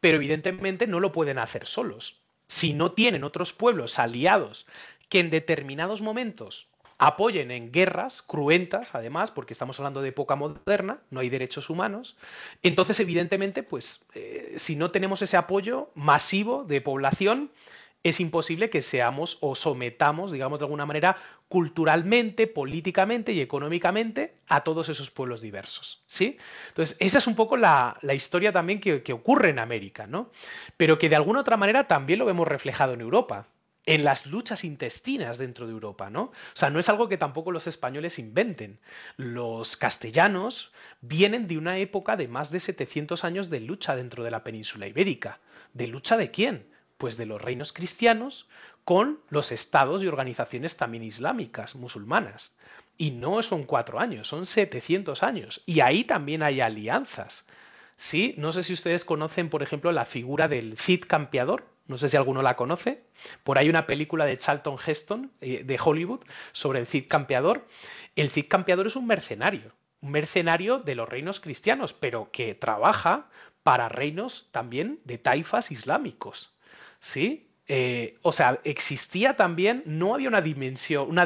Pero evidentemente no lo pueden hacer solos. Si no tienen otros pueblos aliados que en determinados momentos apoyen en guerras cruentas, además, porque estamos hablando de época moderna, no hay derechos humanos, entonces evidentemente, pues, si no tenemos ese apoyo masivo de población, es imposible que seamos o sometamos, digamos de alguna manera, culturalmente, políticamente y económicamente a todos esos pueblos diversos, ¿sí? Entonces, esa es un poco la historia también que ocurre en América, ¿no? Pero que de alguna otra manera también lo vemos reflejado en Europa, en las luchas intestinas dentro de Europa, ¿no? O sea, no es algo que tampoco los españoles inventen. Los castellanos vienen de una época de más de 700 años de lucha dentro de la península ibérica. ¿De lucha de quién? Pues de los reinos cristianos con los estados y organizaciones también islámicas, musulmanas. Y no son 4 años, son 700 años. Y ahí también hay alianzas. Sí, no sé si ustedes conocen, por ejemplo, la figura del Cid Campeador. No sé si alguno la conoce. Por ahí una película de Charlton Heston, de Hollywood, sobre el Cid Campeador. El Cid Campeador es un mercenario de los reinos cristianos, pero que trabaja para reinos también de taifas islámicos. ¿Sí? O sea, existía también, no había una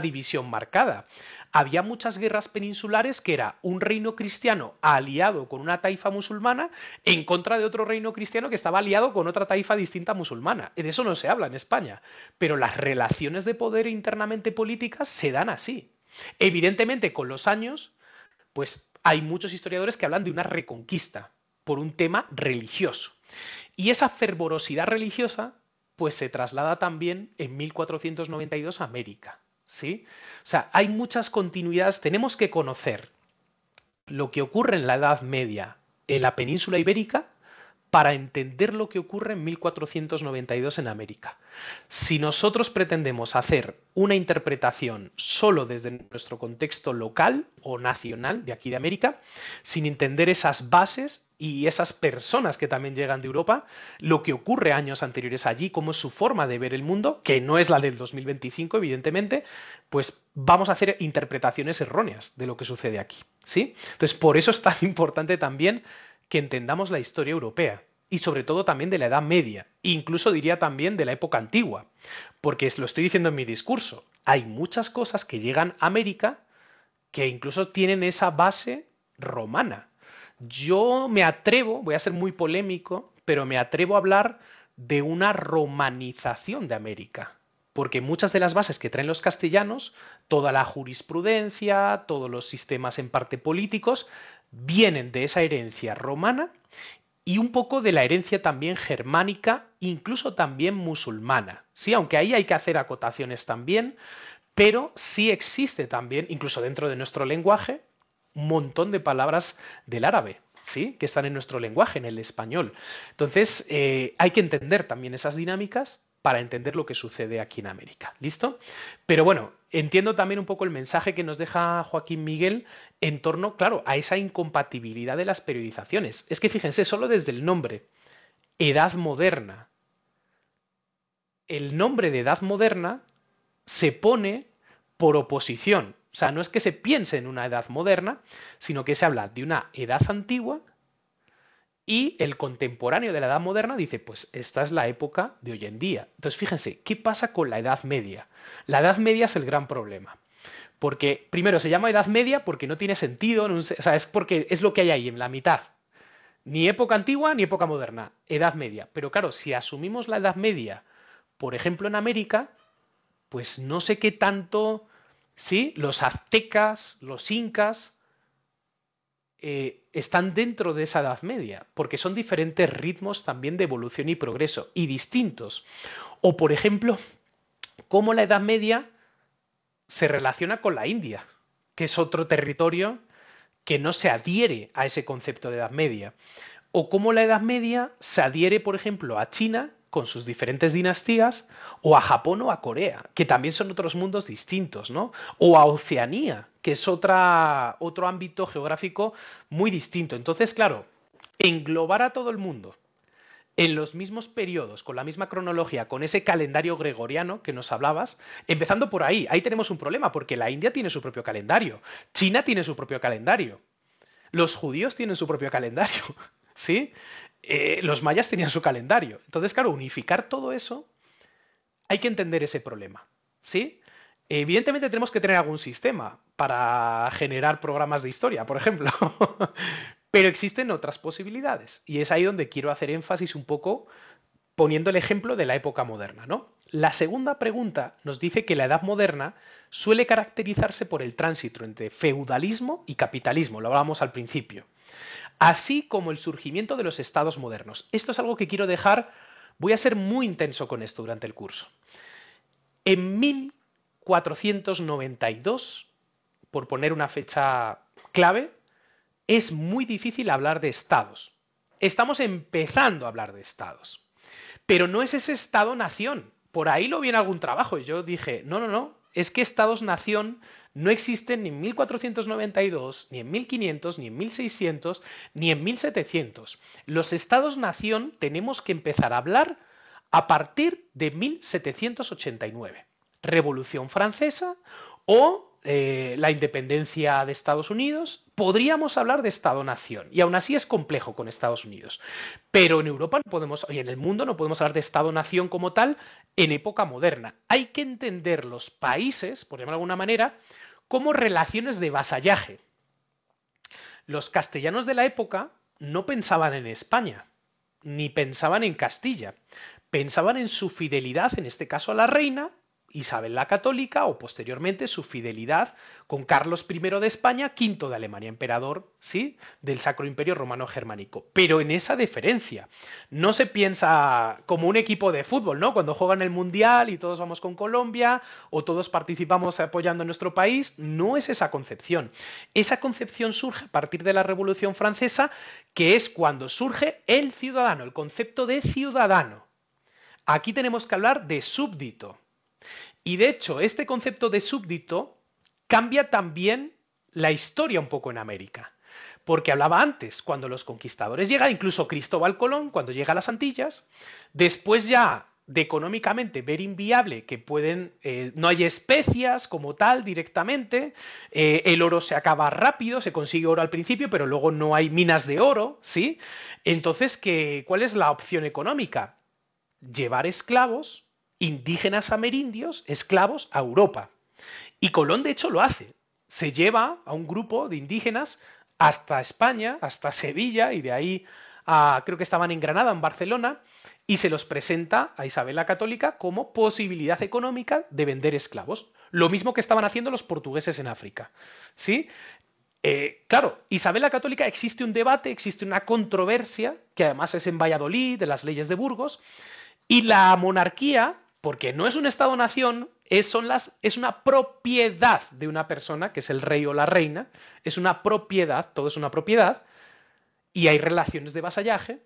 división marcada. Había muchas guerras peninsulares que era un reino cristiano aliado con una taifa musulmana en contra de otro reino cristiano que estaba aliado con otra taifa distinta musulmana. De eso no se habla en España, pero las relaciones de poder internamente políticas se dan así. Evidentemente, con los años, pues hay muchos historiadores que hablan de una reconquista por un tema religioso. Y esa fervorosidad religiosa pues se traslada también en 1492 a América, ¿sí? O sea, hay muchas continuidades. Tenemos que conocer lo que ocurre en la Edad Media en la península ibérica para entender lo que ocurre en 1492 en América. Si nosotros pretendemos hacer una interpretación solo desde nuestro contexto local o nacional de aquí de América, sin entender esas bases y esas personas que también llegan de Europa, lo que ocurre años anteriores allí, cómo es su forma de ver el mundo, que no es la del 2025, evidentemente, pues vamos a hacer interpretaciones erróneas de lo que sucede aquí, ¿sí? Entonces, por eso es tan importante también que entendamos la historia europea y sobre todo también de la Edad Media, incluso diría también de la época antigua, porque lo estoy diciendo en mi discurso, hay muchas cosas que llegan a América que incluso tienen esa base romana. Yo me atrevo, voy a ser muy polémico, pero me atrevo a hablar de una romanización de América, porque muchas de las bases que traen los castellanos, toda la jurisprudencia, todos los sistemas en parte políticos, vienen de esa herencia romana y un poco de la herencia también germánica, incluso también musulmana. Sí, aunque ahí hay que hacer acotaciones también, pero sí existe también, incluso dentro de nuestro lenguaje, un montón de palabras del árabe, ¿sí? Que están en nuestro lenguaje, en el español. Entonces, hay que entender también esas dinámicas para entender lo que sucede aquí en América. ¿Listo? Pero bueno, entiendo también un poco el mensaje que nos deja Joaquín Miguel en torno, claro, a esa incompatibilidad de las periodizaciones. Es que fíjense, solo desde el nombre, Edad Moderna. El nombre de Edad Moderna se pone por oposición. O sea, no es que se piense en una edad moderna, sino que se habla de una edad antigua y el contemporáneo de la edad moderna dice, pues esta es la época de hoy en día. Entonces, fíjense, ¿qué pasa con la Edad Media? La Edad Media es el gran problema. Porque, primero, se llama Edad Media porque no tiene sentido, o sea, es porque es lo que hay ahí en la mitad. Ni época antigua ni época moderna, Edad Media. Pero claro, si asumimos la Edad Media, por ejemplo, en América, pues no sé qué tanto, ¿sí? Los aztecas, los incas, están dentro de esa Edad Media, porque son diferentes ritmos también de evolución y progreso, y distintos. O, por ejemplo, cómo la Edad Media se relaciona con la India, que es otro territorio que no se adhiere a ese concepto de Edad Media. O cómo la Edad Media se adhiere, por ejemplo, a China con sus diferentes dinastías, o a Japón o a Corea, que también son otros mundos distintos, ¿no? O a Oceanía, que es otro ámbito geográfico muy distinto. Entonces, claro, englobar a todo el mundo en los mismos periodos, con la misma cronología, con ese calendario gregoriano que nos hablabas, empezando por ahí tenemos un problema, porque la India tiene su propio calendario, China tiene su propio calendario, los judíos tienen su propio calendario, ¿sí? Los mayas tenían su calendario. Entonces, claro, unificar todo eso, hay que entender ese problema, ¿sí? Evidentemente tenemos que tener algún sistema para generar programas de historia, por ejemplo, pero existen otras posibilidades y es ahí donde quiero hacer énfasis un poco poniendo el ejemplo de la época moderna, ¿no? La segunda pregunta nos dice que la Edad Moderna suele caracterizarse por el tránsito entre feudalismo y capitalismo, lo hablábamos al principio, así como el surgimiento de los estados modernos. Esto es algo que quiero dejar, voy a ser muy intenso con esto durante el curso. En 1492, por poner una fecha clave, es muy difícil hablar de estados. Estamos empezando a hablar de estados, pero no es ese estado-nación. Por ahí lo vi en algún trabajo y yo dije, no, es que estados-nación no existen ni en 1492, ni en 1500, ni en 1600, ni en 1700. Los estados-nación tenemos que empezar a hablar a partir de 1789. Revolución Francesa o la independencia de Estados Unidos. Podríamos hablar de Estado-nación y aún así es complejo con Estados Unidos. Pero en Europa no podemos, y en el mundo no podemos hablar de Estado-nación como tal en época moderna. Hay que entender los países, por llamarlo de alguna manera, como relaciones de vasallaje. Los castellanos de la época no pensaban en España, ni pensaban en Castilla. Pensaban en su fidelidad, en este caso a la reina, Isabel la Católica, o posteriormente su fidelidad con Carlos I de España, V de Alemania, emperador, ¿sí?, del Sacro Imperio Romano Germánico. Pero en esa deferencia. No se piensa como un equipo de fútbol, ¿no? Cuando juegan el Mundial y todos vamos con Colombia o todos participamos apoyando a nuestro país. No es esa concepción. Esa concepción surge a partir de la Revolución Francesa, que es cuando surge el ciudadano, el concepto de ciudadano. Aquí tenemos que hablar de súbdito. Y de hecho, este concepto de súbdito cambia también la historia un poco en América. Porque hablaba antes, cuando los conquistadores llegan, incluso Cristóbal Colón, cuando llega a las Antillas, después ya de económicamente ver inviable que no hay especias como tal directamente, el oro se acaba rápido, se consigue oro al principio, pero luego no hay minas de oro, ¿sí? Entonces, ¿cuál es la opción económica? Llevar esclavos indígenas amerindios, esclavos, a Europa. Y Colón, de hecho, lo hace. Se lleva a un grupo de indígenas hasta España, hasta Sevilla, y de ahí creo que estaban en Granada, en Barcelona, y se los presenta a Isabel la Católica como posibilidad económica de vender esclavos. Lo mismo que estaban haciendo los portugueses en África. ¿Sí? Claro, Isabel la Católica, existe un debate, existe una controversia, que además es en Valladolid, de las leyes de Burgos, y la monarquía, porque no es un Estado-nación, es una propiedad de una persona, que es el rey o la reina, es una propiedad, todo es una propiedad, y hay relaciones de vasallaje.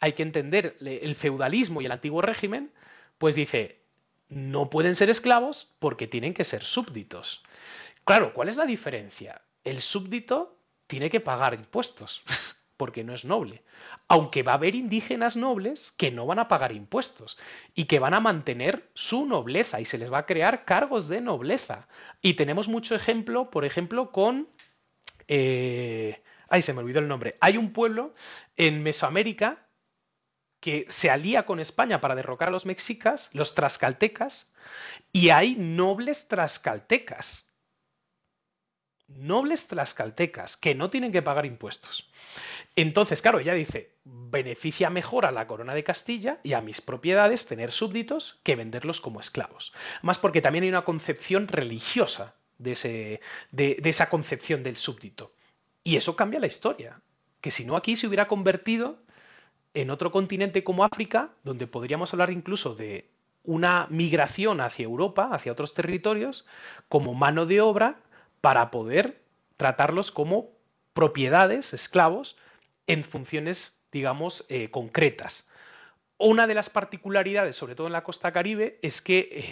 Hay que entender el feudalismo y el antiguo régimen, pues dice, no pueden ser esclavos porque tienen que ser súbditos. Claro, ¿cuál es la diferencia? El súbdito tiene que pagar impuestos, porque no es noble. Aunque va a haber indígenas nobles que no van a pagar impuestos y que van a mantener su nobleza y se les va a crear cargos de nobleza. Y tenemos mucho ejemplo, por ejemplo, con... ay, se me olvidó el nombre. Hay un pueblo en Mesoamérica que se alía con España para derrocar a los mexicas, los tlaxcaltecas, y hay nobles tlaxcaltecas. Nobles tlaxcaltecas que no tienen que pagar impuestos. Entonces, claro, ella dice, beneficia mejor a la corona de Castilla y a mis propiedades tener súbditos que venderlos como esclavos. Más porque también hay una concepción religiosa de esa concepción del súbdito. Y eso cambia la historia. Que si no, aquí se hubiera convertido en otro continente como África, donde podríamos hablar incluso de una migración hacia Europa, hacia otros territorios, como mano de obra para poder tratarlos como propiedades, esclavos, en funciones, digamos, concretas. Una de las particularidades, sobre todo en la costa caribe, es que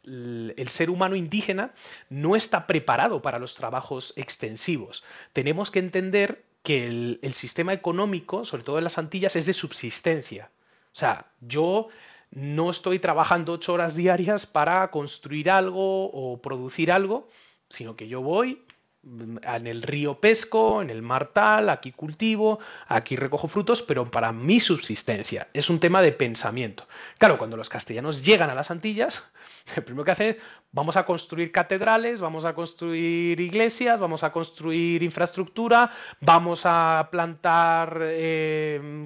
el ser humano indígena no está preparado para los trabajos extensivos. Tenemos que entender que el sistema económico, sobre todo en las Antillas, es de subsistencia. O sea, yo no estoy trabajando 8 horas diarias para construir algo o producir algo, sino que yo voy, en el río pesco, en el mar tal, aquí cultivo, aquí recojo frutos, pero para mi subsistencia. Es un tema de pensamiento. Claro, cuando los castellanos llegan a las Antillas, lo primero que hacen es, vamos a construir catedrales, vamos a construir iglesias, vamos a construir infraestructura, vamos a plantar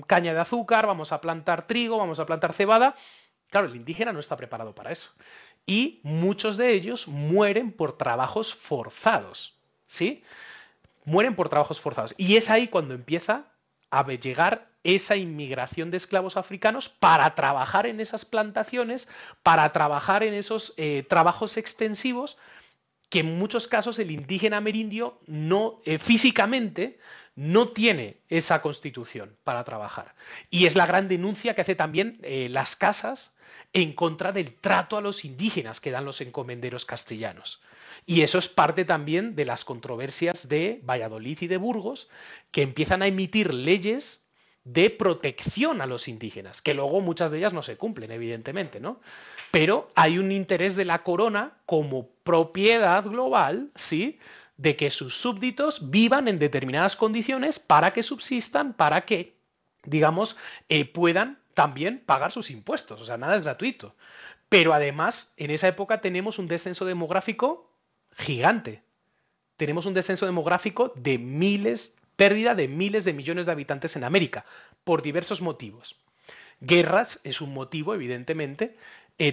caña de azúcar, vamos a plantar trigo, vamos a plantar cebada, Claro, el indígena no está preparado para eso. Y muchos de ellos mueren por trabajos forzados, ¿sí? Mueren por trabajos forzados. Y es ahí cuando empieza a llegar esa inmigración de esclavos africanos para trabajar en esas plantaciones, para trabajar en esos trabajos extensivos que en muchos casos el indígena amerindio no, físicamente no tiene esa constitución para trabajar. Y es la gran denuncia que hace también las casas en contra del trato a los indígenas que dan los encomenderos castellanos. Y eso es parte también de las controversias de Valladolid y de Burgos, que empiezan a emitir leyes de protección a los indígenas, que luego muchas de ellas no se cumplen, evidentemente, ¿no? Pero hay un interés de la corona como propiedad global, ¿sí?, de que sus súbditos vivan en determinadas condiciones para que subsistan, para que, digamos, puedan también pagar sus impuestos. O sea, nada es gratuito. Pero además, en esa época tenemos un descenso demográfico gigante. Tenemos un descenso demográfico de miles, pérdida de miles de millones de habitantes en América, por diversos motivos. Guerras es un motivo, evidentemente.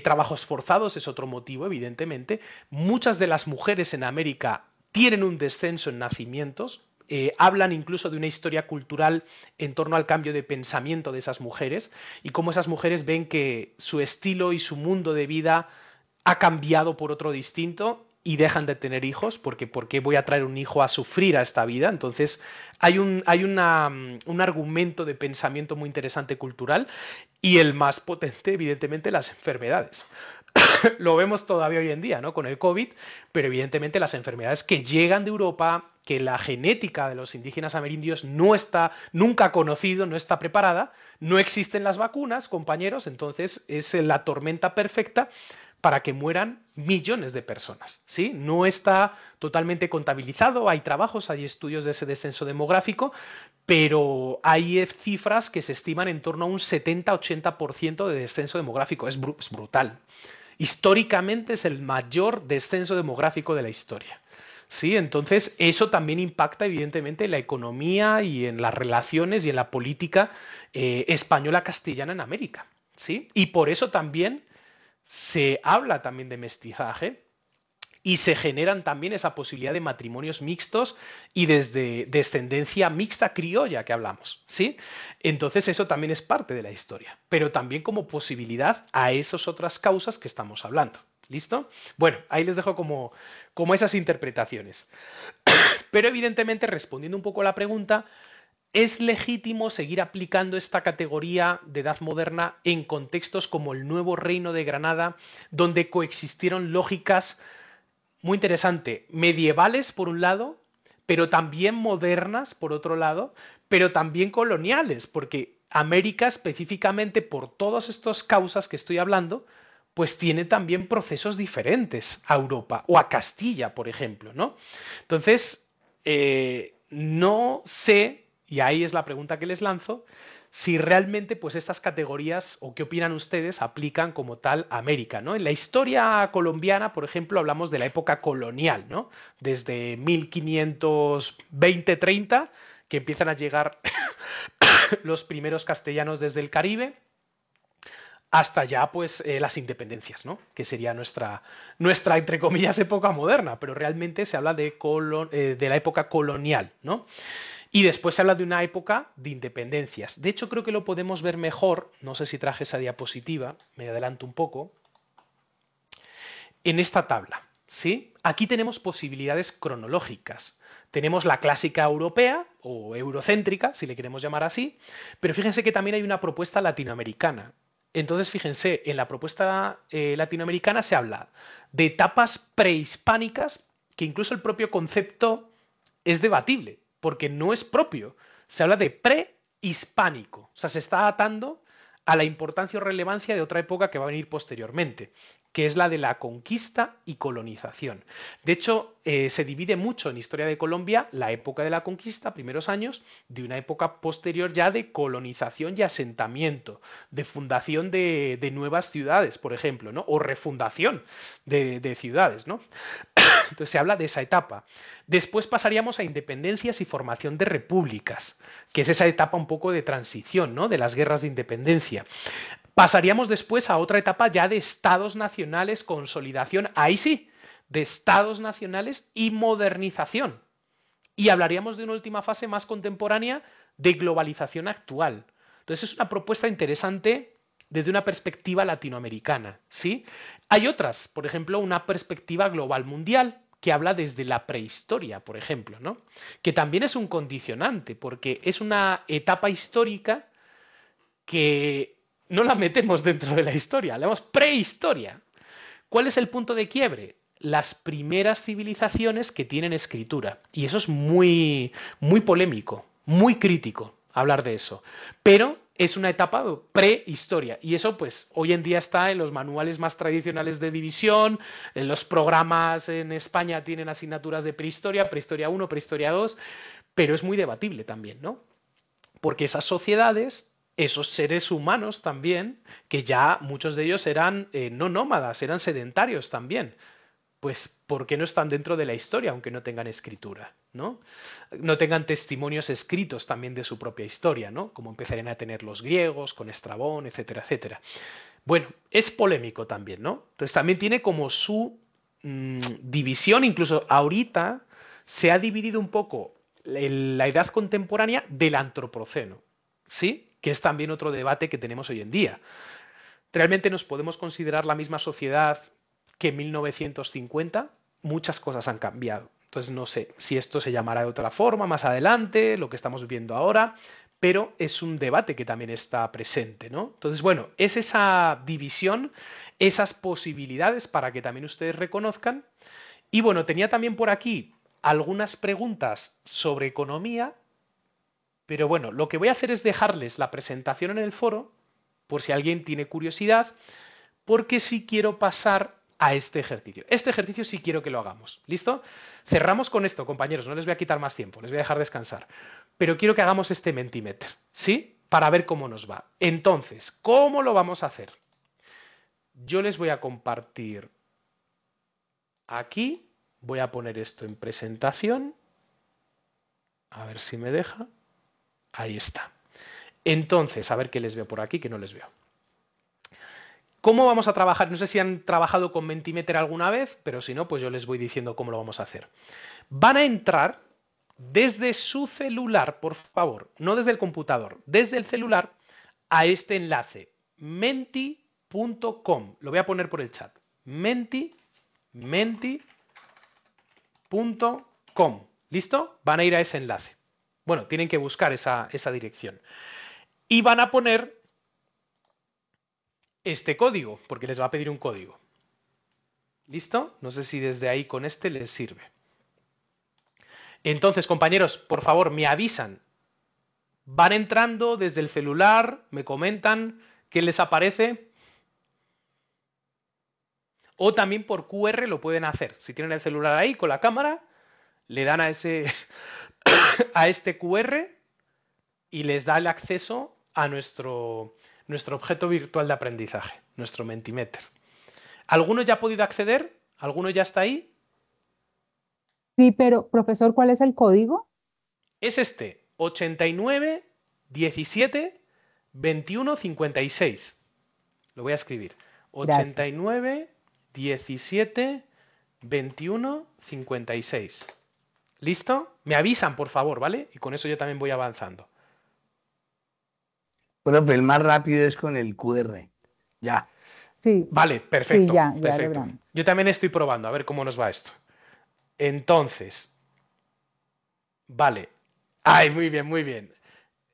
Trabajos forzados es otro motivo, evidentemente. Muchas de las mujeres en América tienen un descenso en nacimientos. Hablan incluso de una historia cultural en torno al cambio de pensamiento de esas mujeres y cómo esas mujeres ven que su estilo y su mundo de vida ha cambiado por otro distinto y dejan de tener hijos, porque ¿por qué voy a traer un hijo a sufrir a esta vida? Entonces hay un argumento de pensamiento muy interesante cultural y el más potente, evidentemente, las enfermedades. Lo vemos todavía hoy en día, ¿no?, con el COVID, pero evidentemente las enfermedades que llegan de Europa, que la genética de los indígenas amerindios no está, nunca ha conocido, no está preparada, no existen las vacunas, compañeros, entonces es la tormenta perfecta para que mueran millones de personas, ¿sí? No está totalmente contabilizado, hay trabajos, hay estudios de ese descenso demográfico, pero hay cifras que se estiman en torno a un 70-80% de descenso demográfico. Es brutal. Históricamente es el mayor descenso demográfico de la historia. ¿Sí? Entonces, eso también impacta evidentemente en la economía y en las relaciones y en la política española castellana en América. ¿Sí? Y por eso también se habla también de mestizaje y se generan también esa posibilidad de matrimonios mixtos y desde descendencia mixta criolla que hablamos, ¿sí? Entonces eso también es parte de la historia, pero también como posibilidad a esas otras causas que estamos hablando. ¿Listo? Bueno, ahí les dejo como esas interpretaciones. Pero evidentemente, respondiendo un poco a la pregunta, ¿es legítimo seguir aplicando esta categoría de edad moderna en contextos como el Nuevo Reino de Granada, donde coexistieron lógicas muy interesante, medievales por un lado, pero también modernas por otro lado, pero también coloniales, porque América específicamente por todas estas causas que estoy hablando, pues tiene también procesos diferentes a Europa o a Castilla, por ejemplo, ¿no? Entonces, no sé, y ahí es la pregunta que les lanzo, si realmente pues estas categorías o qué opinan ustedes aplican como tal a América, ¿no? En la historia colombiana, por ejemplo, hablamos de la época colonial, ¿no? Desde 1520-30, que empiezan a llegar los primeros castellanos desde el Caribe, hasta ya pues las independencias, ¿no? Que sería nuestra, entre comillas, época moderna, pero realmente se habla de la época colonial, ¿no? Y después se habla de una época de independencias. De hecho, creo que lo podemos ver mejor, no sé si traje esa diapositiva, me adelanto un poco, en esta tabla, ¿sí? Aquí tenemos posibilidades cronológicas. Tenemos la clásica europea o eurocéntrica, si le queremos llamar así, pero fíjense que también hay una propuesta latinoamericana. Entonces, fíjense, en la propuesta latinoamericana se habla de etapas prehispánicas, que incluso el propio concepto es debatible, porque no es propio. Se habla de prehispánico. O sea, se está atando a la importancia o relevancia de otra época que va a venir posteriormente, que es la de la conquista y colonización. De hecho, se divide mucho en historia de Colombia la época de la conquista, primeros años, de una época posterior ya de colonización y asentamiento, de fundación de nuevas ciudades, por ejemplo, ¿no? O refundación de ciudades, ¿no? Entonces se habla de esa etapa. Después pasaríamos a independencias y formación de repúblicas, que es esa etapa un poco de transición, ¿no? De las guerras de independencia. Pasaríamos después a otra etapa ya de estados nacionales, consolidación, ahí sí, de estados nacionales y modernización. Y hablaríamos de una última fase más contemporánea de globalización actual. Entonces es una propuesta interesante desde una perspectiva latinoamericana, ¿sí? Hay otras, por ejemplo, una perspectiva global mundial que habla desde la prehistoria, por ejemplo, ¿no? Que también es un condicionante, porque es una etapa histórica que no la metemos dentro de la historia, la llamamos prehistoria. ¿Cuál es el punto de quiebre? Las primeras civilizaciones que tienen escritura. Y eso es muy, muy polémico, muy crítico hablar de eso. Pero es una etapa de prehistoria. Y eso, pues, hoy en día está en los manuales más tradicionales de división, en los programas en España tienen asignaturas de prehistoria, prehistoria 1, prehistoria 2, pero es muy debatible también, ¿no? Porque esas sociedades, esos seres humanos también, que ya muchos de ellos eran no nómadas, eran sedentarios también, pues ¿por qué no están dentro de la historia aunque no tengan escritura, ¿no? No tengan testimonios escritos también de su propia historia, ¿no? Como empezarían a tener los griegos con Estrabón, etcétera, etcétera. Bueno, es polémico también, ¿no? Entonces también tiene como su división, incluso ahorita se ha dividido un poco la edad contemporánea del antropoceno, ¿sí? Que es también otro debate que tenemos hoy en día. ¿Realmente nos podemos considerar la misma sociedad que en 1950? Muchas cosas han cambiado. Entonces no sé si esto se llamará de otra forma más adelante, lo que estamos viviendo ahora, pero es un debate que también está presente, ¿no? Entonces, bueno, es esa división, esas posibilidades para que también ustedes reconozcan. Y bueno, tenía también por aquí algunas preguntas sobre economía, pero bueno, lo que voy a hacer es dejarles la presentación en el foro, por si alguien tiene curiosidad, porque sí quiero pasar a este ejercicio. Este ejercicio sí quiero que lo hagamos. ¿Listo? Cerramos con esto, compañeros. No les voy a quitar más tiempo, les voy a dejar descansar. Pero quiero que hagamos este Mentimeter, ¿sí? Para ver cómo nos va. Entonces, ¿cómo lo vamos a hacer? Yo les voy a compartir aquí. Voy a poner esto en presentación. A ver si me deja. Ahí está. Entonces, a ver qué les veo por aquí, que no les veo. ¿Cómo vamos a trabajar? No sé si han trabajado con Mentimeter alguna vez, pero si no, pues yo les voy diciendo cómo lo vamos a hacer. Van a entrar desde su celular, por favor, no desde el computador, desde el celular, a este enlace, menti.com. Lo voy a poner por el chat. menti.com. ¿Listo? Van a ir a ese enlace. Bueno, tienen que buscar esa dirección. Y van a poner este código, porque les va a pedir un código. ¿Listo? No sé si desde ahí con este les sirve. Entonces, compañeros, por favor, me avisan. Van entrando desde el celular, me comentan qué les aparece. O también por QR lo pueden hacer. Si tienen el celular ahí con la cámara, le dan a este QR y les da el acceso a nuestro objeto virtual de aprendizaje, nuestro Mentimeter. ¿Alguno ya ha podido acceder? ¿Alguno ya está ahí? Sí, pero profesor, ¿cuál es el código? Es este, 89 17 21 56. Lo voy a escribir. Gracias. 89 17 21 56. ¿Listo? Me avisan, por favor, ¿vale? Y con eso yo también voy avanzando. Profe, el más rápido es con el QR. Ya. Sí, Vale, perfecto. sí, ya Perfecto. logramos. Yo también estoy probando, a ver cómo nos va esto. Entonces, vale. Ay, muy bien, muy bien.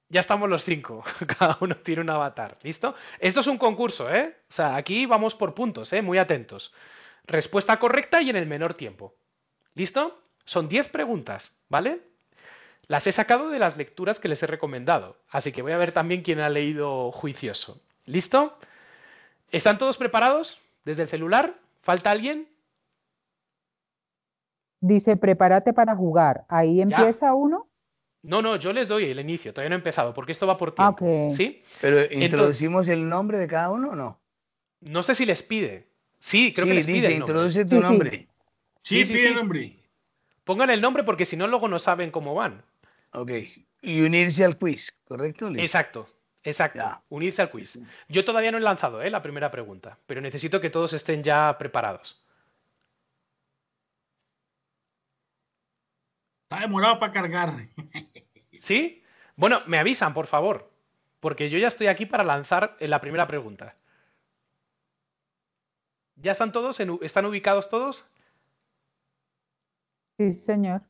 Ya estamos los 5. Cada uno tiene un avatar. ¿Listo? Esto es un concurso, ¿eh? O sea, aquí vamos por puntos, ¿eh? Muy atentos. Respuesta correcta y en el menor tiempo. ¿Listo? Son 10 preguntas, ¿vale? Las he sacado de las lecturas que les he recomendado. Así que voy a ver también quién ha leído juicioso. ¿Listo? ¿Están todos preparados? ¿Desde el celular? ¿Falta alguien? Dice, prepárate para jugar. Ahí empieza uno. No, yo les doy el inicio. Todavía no he empezado porque esto va por Ah, tiempo. ok. ¿Sí? ¿Pero Entonces, introducimos el nombre de cada uno o no? no sé si les pide. Sí, creo que Sí, les pide dice, el nombre. introduce tu Sí, sí. nombre. Sí, Sí, pide sí. nombre. Pongan el nombre porque si no, luego no saben cómo van. Ok. Y unirse al quiz, ¿correcto? Listo. Exacto, Exacto, Ya. unirse al quiz. Yo todavía no he lanzado, la primera pregunta, pero necesito que todos estén ya preparados. Está demorado para cargar. ¿Sí? Bueno, me avisan, por favor, porque yo ya estoy aquí para lanzar la primera pregunta. ¿Ya están todos? ¿Están ubicados todos? Sí, señor.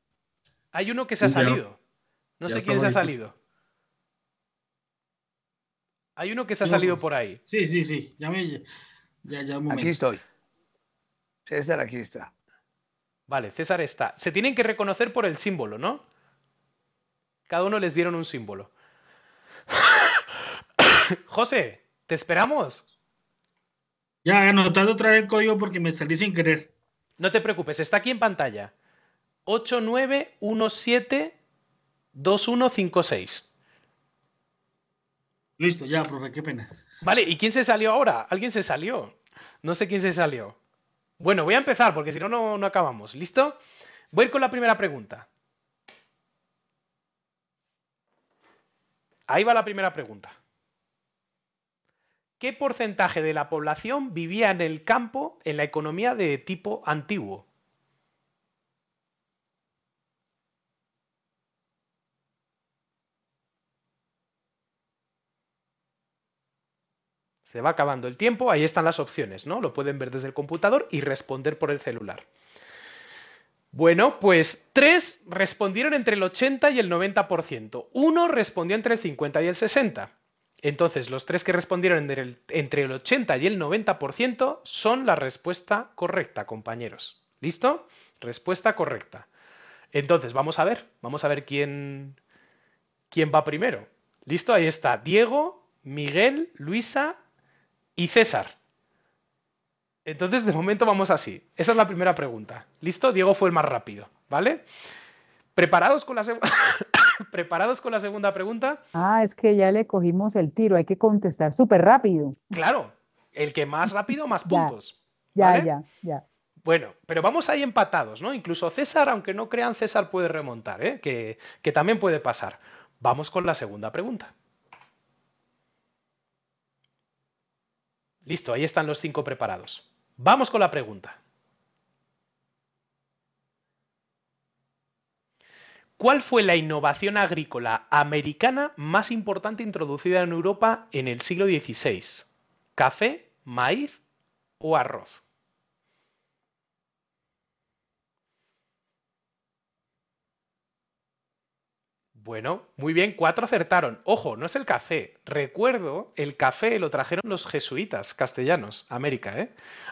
Hay uno que se ha Sí, ya, salido. No ya sé quién se ha estamos listos. salido. Hay uno que se ha Yo, salido por ahí. sí. Ya, un momento. Aquí estoy. César, aquí está. Vale, César está. Se tienen que reconocer por el símbolo, ¿no? Cada uno les dieron un símbolo. José, ¿te esperamos? Ya anotando otra vez el código porque me salí sin querer. No te preocupes, está aquí en pantalla. 89172156. Listo, ya, profe, qué pena. Vale, ¿y quién se salió ahora? ¿Alguien se salió? No sé quién se salió. Bueno, voy a empezar porque si no, no acabamos. ¿Listo? Voy a ir con la primera pregunta. Ahí va la primera pregunta. ¿Qué porcentaje de la población vivía en el campo en la economía de tipo antiguo? Se va acabando el tiempo, ahí están las opciones, ¿no? Lo pueden ver desde el computador y responder por el celular. Bueno, pues 3 respondieron entre el 80 y el 90%. 1 respondió entre el 50 y el 60%. Entonces, los 3 que respondieron entre el 80 y el 90% son la respuesta correcta, compañeros. ¿Listo? Respuesta correcta. Entonces, vamos a ver quién va primero. ¿Listo? Ahí está Diego, Miguel, Luisa y César. Entonces, de momento vamos así. Esa es la primera pregunta. ¿Listo? Diego fue el más rápido, ¿vale? ¿Preparados con la, ¿Preparados con la segunda pregunta? Ah, es que ya le cogimos el tiro, hay que contestar súper rápido. Claro, el que más rápido, más Ya, puntos. ¿Vale? ya. Bueno, pero vamos ahí empatados, ¿no? Incluso César, aunque no crean, César puede remontar, ¿eh? Que también puede pasar. Vamos con la segunda pregunta. Listo, ahí están los 5 preparados. Vamos con la pregunta. ¿Cuál fue la innovación agrícola americana más importante introducida en Europa en el siglo XVI? ¿Café, maíz o arroz? Bueno, muy bien, 4 acertaron. Ojo, no es el café. Recuerdo, el café lo trajeron los jesuitas castellanos a América, ¿eh?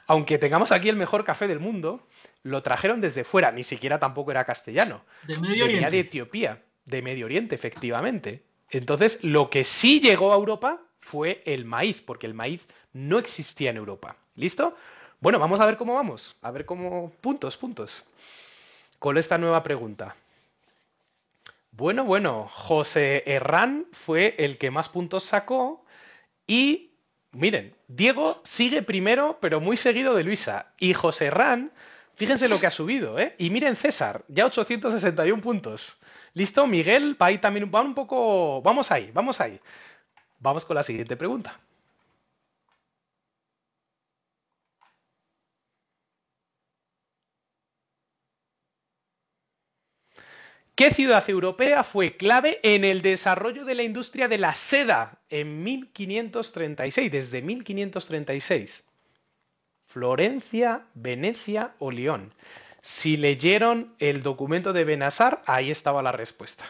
Aunque tengamos aquí el mejor café del mundo, lo trajeron desde fuera, ni siquiera tampoco era castellano. De Medio Venía de Oriente. Etiopía, de Medio Oriente, efectivamente. Entonces, lo que sí llegó a Europa fue el maíz, porque el maíz no existía en Europa. ¿Listo? Bueno, vamos a ver cómo vamos. A ver cómo... Puntos. Con esta nueva pregunta. Bueno, José Herrán fue el que más puntos sacó y, miren, Diego sigue primero, pero muy seguido de Luisa. Y José Herrán, fíjense lo que ha subido, ¿eh? Y miren César, ya 861 puntos. ¿Listo? Miguel, va ahí también, va un poco... Vamos ahí. Vamos con la siguiente pregunta. ¿Qué ciudad europea fue clave en el desarrollo de la industria de la seda en 1536, desde 1536? ¿Florencia, Venecia o León? Si leyeron el documento de Benassar, ahí estaba la respuesta.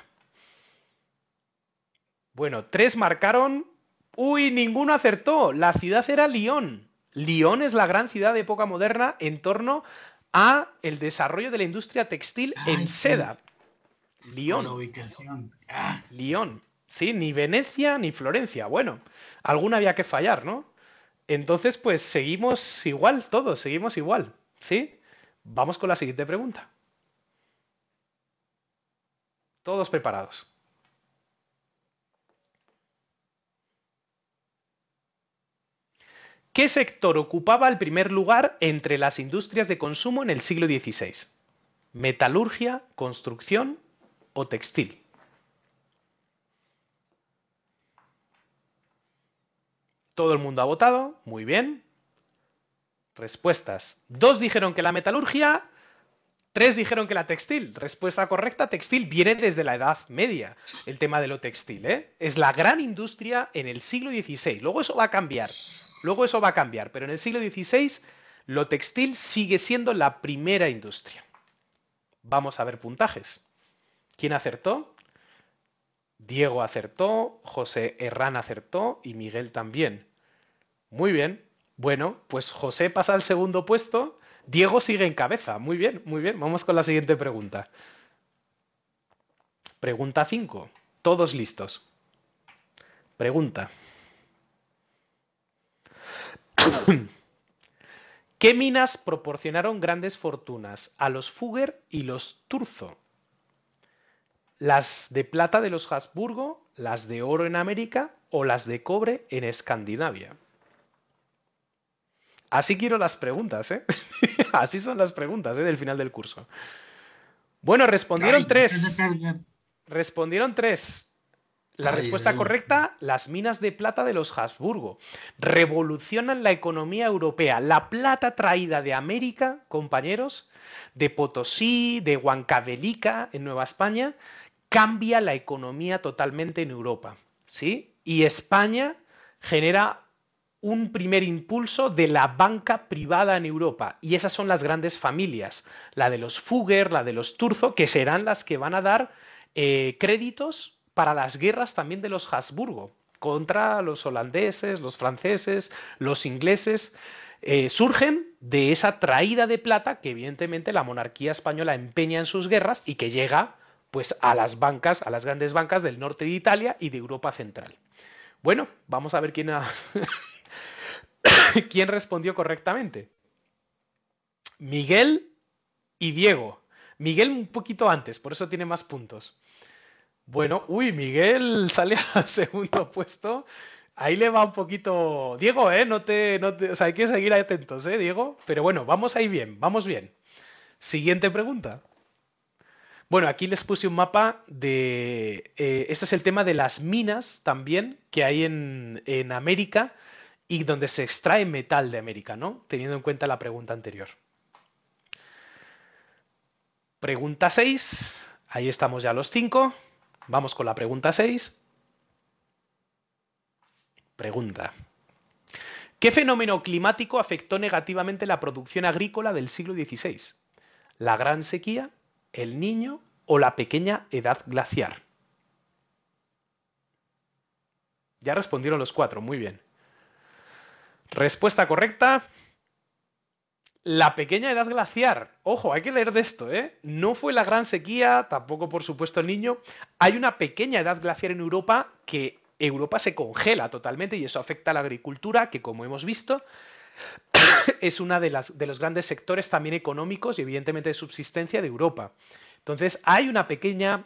Bueno, 3 marcaron. ¡Uy! Ninguno acertó. La ciudad era Lyon. Lyon es la gran ciudad de época moderna en torno a el desarrollo de la industria textil en Ay, seda. por la Lyon. ubicación. Lyon. Sí, ni Venecia ni Florencia. Bueno, alguna había que fallar, ¿no? Entonces, pues seguimos igual, todos, seguimos igual. ¿Sí? Vamos con la siguiente pregunta. Todos preparados. ¿Qué sector ocupaba el primer lugar entre las industrias de consumo en el siglo XVI? ¿Metalurgia, construcción o textil? Todo el mundo ha votado. Muy bien. Respuestas. 2 dijeron que la metalurgia, 3 dijeron que la textil. Respuesta correcta, textil viene desde la Edad Media, el tema de lo textil, ¿eh? Es la gran industria en el siglo XVI. Luego eso va a cambiar. Pero en el siglo XVI lo textil sigue siendo la primera industria. Vamos a ver puntajes. ¿Quién acertó? Diego acertó, José Herrán acertó y Miguel también. Muy bien. Bueno, pues José pasa al segundo puesto. Diego sigue en cabeza. Muy bien, muy bien. Vamos con la siguiente pregunta. Pregunta 5. Todos listos. Pregunta. ¿Qué minas proporcionaron grandes fortunas a los Fugger y los Turzo? ¿Las de plata de los Habsburgo, las de oro en América o las de cobre en Escandinavia? Así quiero las preguntas, ¿eh? Así son las preguntas, ¿eh? Del final del curso. Bueno, respondieron 3. Respondieron 3. La respuesta correcta, las minas de plata de los Habsburgo. Revolucionan la economía europea. La plata traída de América, compañeros, de Potosí, de Huancavelica, en Nueva España, cambia la economía totalmente en Europa, ¿sí? Y España genera un primer impulso de la banca privada en Europa. Y esas son las grandes familias, la de los Fugger, la de los Turzo, que serán las que van a dar créditos para las guerras también de los Habsburgo, contra los holandeses, los franceses, los ingleses. Surgen de esa traída de plata que evidentemente la monarquía española empeña en sus guerras y que llega pues a las bancas, a las grandes bancas del norte de Italia y de Europa central. Bueno, vamos a ver quién quién respondió correctamente. Miguel y Diego. Miguel un poquito antes, por eso tiene más puntos. Bueno, Miguel sale al segundo puesto. Ahí le va un poquito. Diego, o sea, hay que seguir atentos, Diego. Pero bueno, vamos ahí bien, vamos bien. Siguiente pregunta. Bueno, aquí les puse un mapa de... este es el tema de las minas también que hay en América y donde se extrae metal de América, ¿no? Teniendo en cuenta la pregunta anterior. Pregunta 6. Ahí estamos ya los 5. Vamos con la pregunta 6. Pregunta. ¿Qué fenómeno climático afectó negativamente la producción agrícola del siglo XVI? ¿La gran sequía, el Niño o la pequeña edad glaciar? Ya respondieron los 4, muy bien. Respuesta correcta. La pequeña edad glaciar. Ojo, hay que leer de esto, ¿eh? No fue la gran sequía, tampoco por supuesto el Niño. Hay una pequeña edad glaciar en Europa que Europa se congela totalmente y eso afecta a la agricultura, que como hemos visto es una de los grandes sectores también económicos y evidentemente de subsistencia de Europa. Entonces hay una pequeña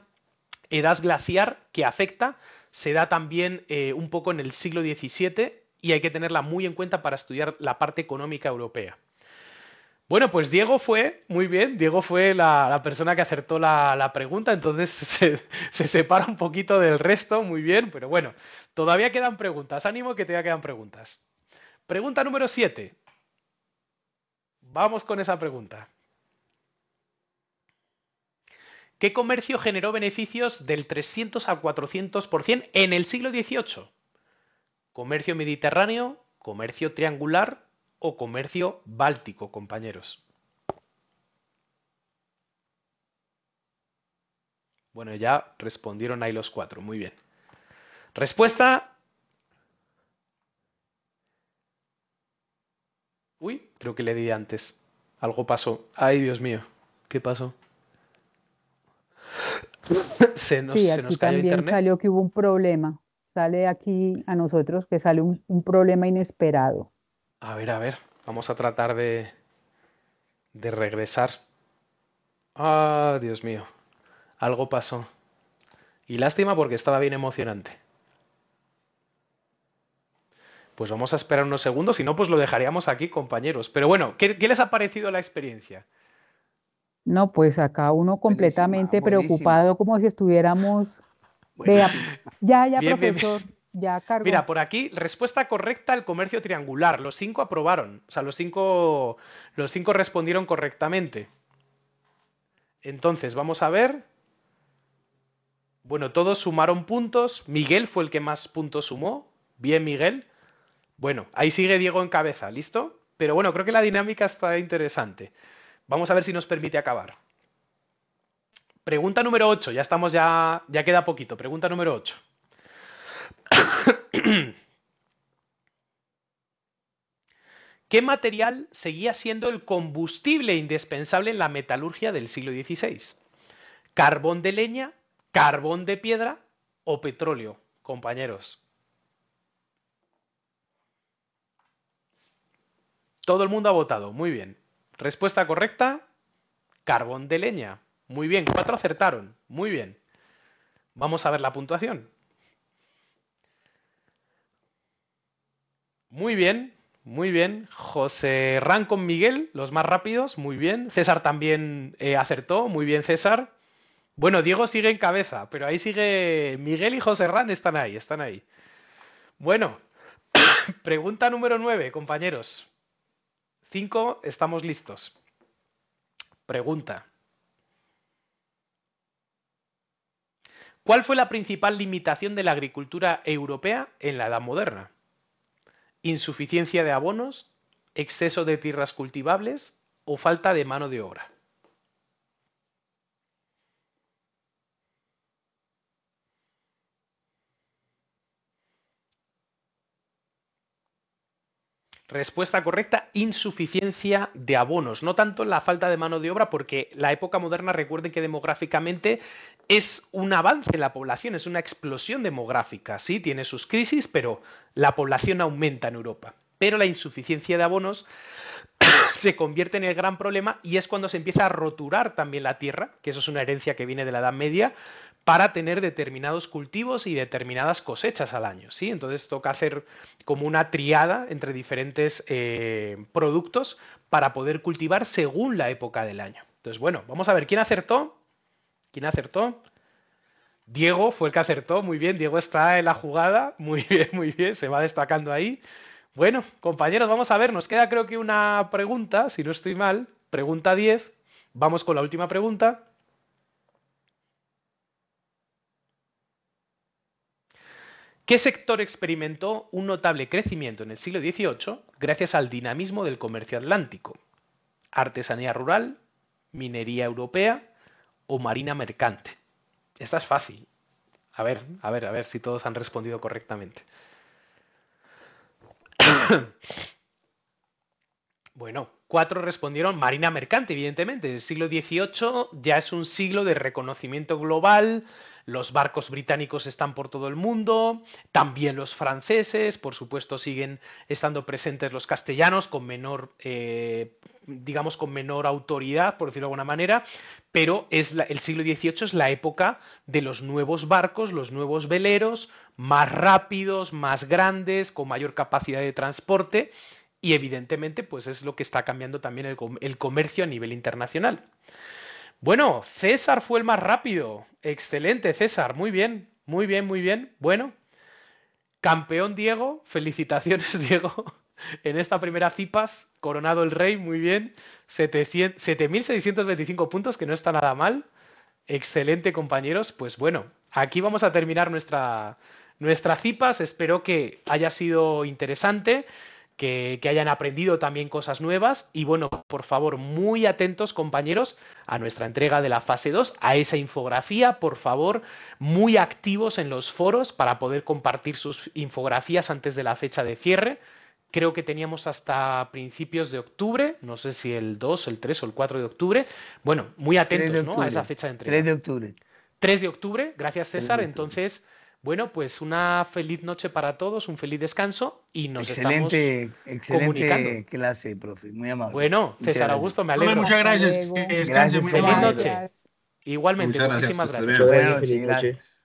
edad glaciar que afecta, se da también un poco en el siglo XVII y hay que tenerla muy en cuenta para estudiar la parte económica europea. Bueno, pues Diego fue, muy bien, Diego fue la persona que acertó la pregunta, entonces se separa un poquito del resto, muy bien, pero bueno, todavía quedan preguntas, ánimo que todavía quedan preguntas. Pregunta número 7. Vamos con esa pregunta. ¿Qué comercio generó beneficios del 300 al 400% en el siglo XVIII? ¿Comercio mediterráneo, comercio triangular o comercio báltico, compañeros? Bueno, ya respondieron ahí los 4, muy bien. Respuesta. Creo que le di antes. Algo pasó. Ay, Dios mío. ¿Qué pasó? Se nos cayó también internet. Salió que hubo un problema. Sale aquí a nosotros que sale un problema inesperado. A ver. Vamos a tratar de regresar. Ah, Dios mío. Algo pasó. Y lástima porque estaba bien emocionante. Pues vamos a esperar unos segundos, si no, pues lo dejaríamos aquí, compañeros. Pero bueno, ¿qué les ha parecido la experiencia? No, pues acá uno completamente Buenísima. preocupado, como si estuviéramos... Vea, Buenísima. ya, Bien, profesor. Ya cargó. Mira, por aquí, respuesta correcta, el comercio triangular. Los 5 aprobaron. O sea, los cinco respondieron correctamente. Entonces, vamos a ver. Bueno, todos sumaron puntos. Miguel fue el que más puntos sumó. Bien, Miguel. Bueno, ahí sigue Diego en cabeza, ¿listo? Pero bueno, creo que la dinámica está interesante. Vamos a ver si nos permite acabar. Pregunta número 8. Ya queda poquito. Pregunta número 8. ¿Qué material seguía siendo el combustible indispensable en la metalurgia del siglo XVI? ¿Carbón de leña, carbón de piedra o petróleo, compañeros? Todo el mundo ha votado, muy bien. Respuesta correcta, carbón de leña. Muy bien, 4 acertaron, muy bien. Vamos a ver la puntuación. Muy bien, muy bien. José Ran con Miguel, los más rápidos, muy bien. César también acertó, muy bien César. Bueno, Diego sigue en cabeza, pero ahí sigue Miguel y José Ran, están ahí, están ahí. Bueno, pregunta número 9, compañeros. 5, estamos listos. Pregunta. ¿Cuál fue la principal limitación de la agricultura europea en la Edad Moderna? ¿Insuficiencia de abonos, exceso de tierras cultivables o falta de mano de obra? Respuesta correcta, insuficiencia de abonos. No tanto la falta de mano de obra, porque la época moderna, recuerden que demográficamente es un avance en la población, es una explosión demográfica. Sí, tiene sus crisis, pero la población aumenta en Europa. Pero la insuficiencia de abonos se convierte en el gran problema y es cuando se empieza a roturar también la tierra, que eso es una herencia que viene de la Edad Media, para tener determinados cultivos y determinadas cosechas al año, ¿sí? Entonces toca hacer como una triada entre diferentes productos para poder cultivar según la época del año. Entonces, bueno, vamos a ver, ¿quién acertó? ¿Quién acertó? Diego fue el que acertó, muy bien, Diego está en la jugada, muy bien, se va destacando ahí. Bueno, compañeros, vamos a ver, nos queda creo que una pregunta, si no estoy mal, pregunta 10, vamos con la última pregunta. ¿Qué sector experimentó un notable crecimiento en el siglo XVIII gracias al dinamismo del comercio atlántico? ¿Artesanía rural, minería europea o marina mercante? Esta es fácil. A ver si todos han respondido correctamente. Bueno, 4 respondieron marina mercante, evidentemente. El siglo XVIII ya es un siglo de reconocimiento global, los barcos británicos están por todo el mundo, también los franceses, por supuesto siguen estando presentes los castellanos con menor, digamos, con menor autoridad, por decirlo de alguna manera, pero el siglo XVIII es la época de los nuevos barcos, los nuevos veleros, más rápidos, más grandes, con mayor capacidad de transporte. Y evidentemente, pues es lo que está cambiando también el comercio a nivel internacional. Bueno, César fue el más rápido. Excelente, César. Muy bien, muy bien, muy bien. Bueno, campeón Diego. Felicitaciones, Diego. En esta primera CIPAS, coronado el rey, muy bien. 7.625 puntos, que no está nada mal. Excelente, compañeros. Pues bueno, aquí vamos a terminar nuestra CIPAS. Espero que haya sido interesante. Que hayan aprendido también cosas nuevas y bueno, por favor, muy atentos compañeros a nuestra entrega de la fase 2, a esa infografía, por favor, muy activos en los foros para poder compartir sus infografías antes de la fecha de cierre. Creo que teníamos hasta principios de octubre, no sé si el 2, el 3 o el 4 de octubre. Bueno, muy atentos, ¿no?, a esa fecha de entrega. 3 de octubre. 3 de octubre, gracias César. Entonces, bueno, pues una feliz noche para todos, un feliz descanso y nos estamos comunicando. Excelente clase, profe, muy amable. Bueno, César Augusto, me alegro. Muchas gracias, que descanse, muy Feliz amable. noche. Igualmente, Muchas gracias, muchísimas que esté gracias. bien. Buenas noches. Gracias.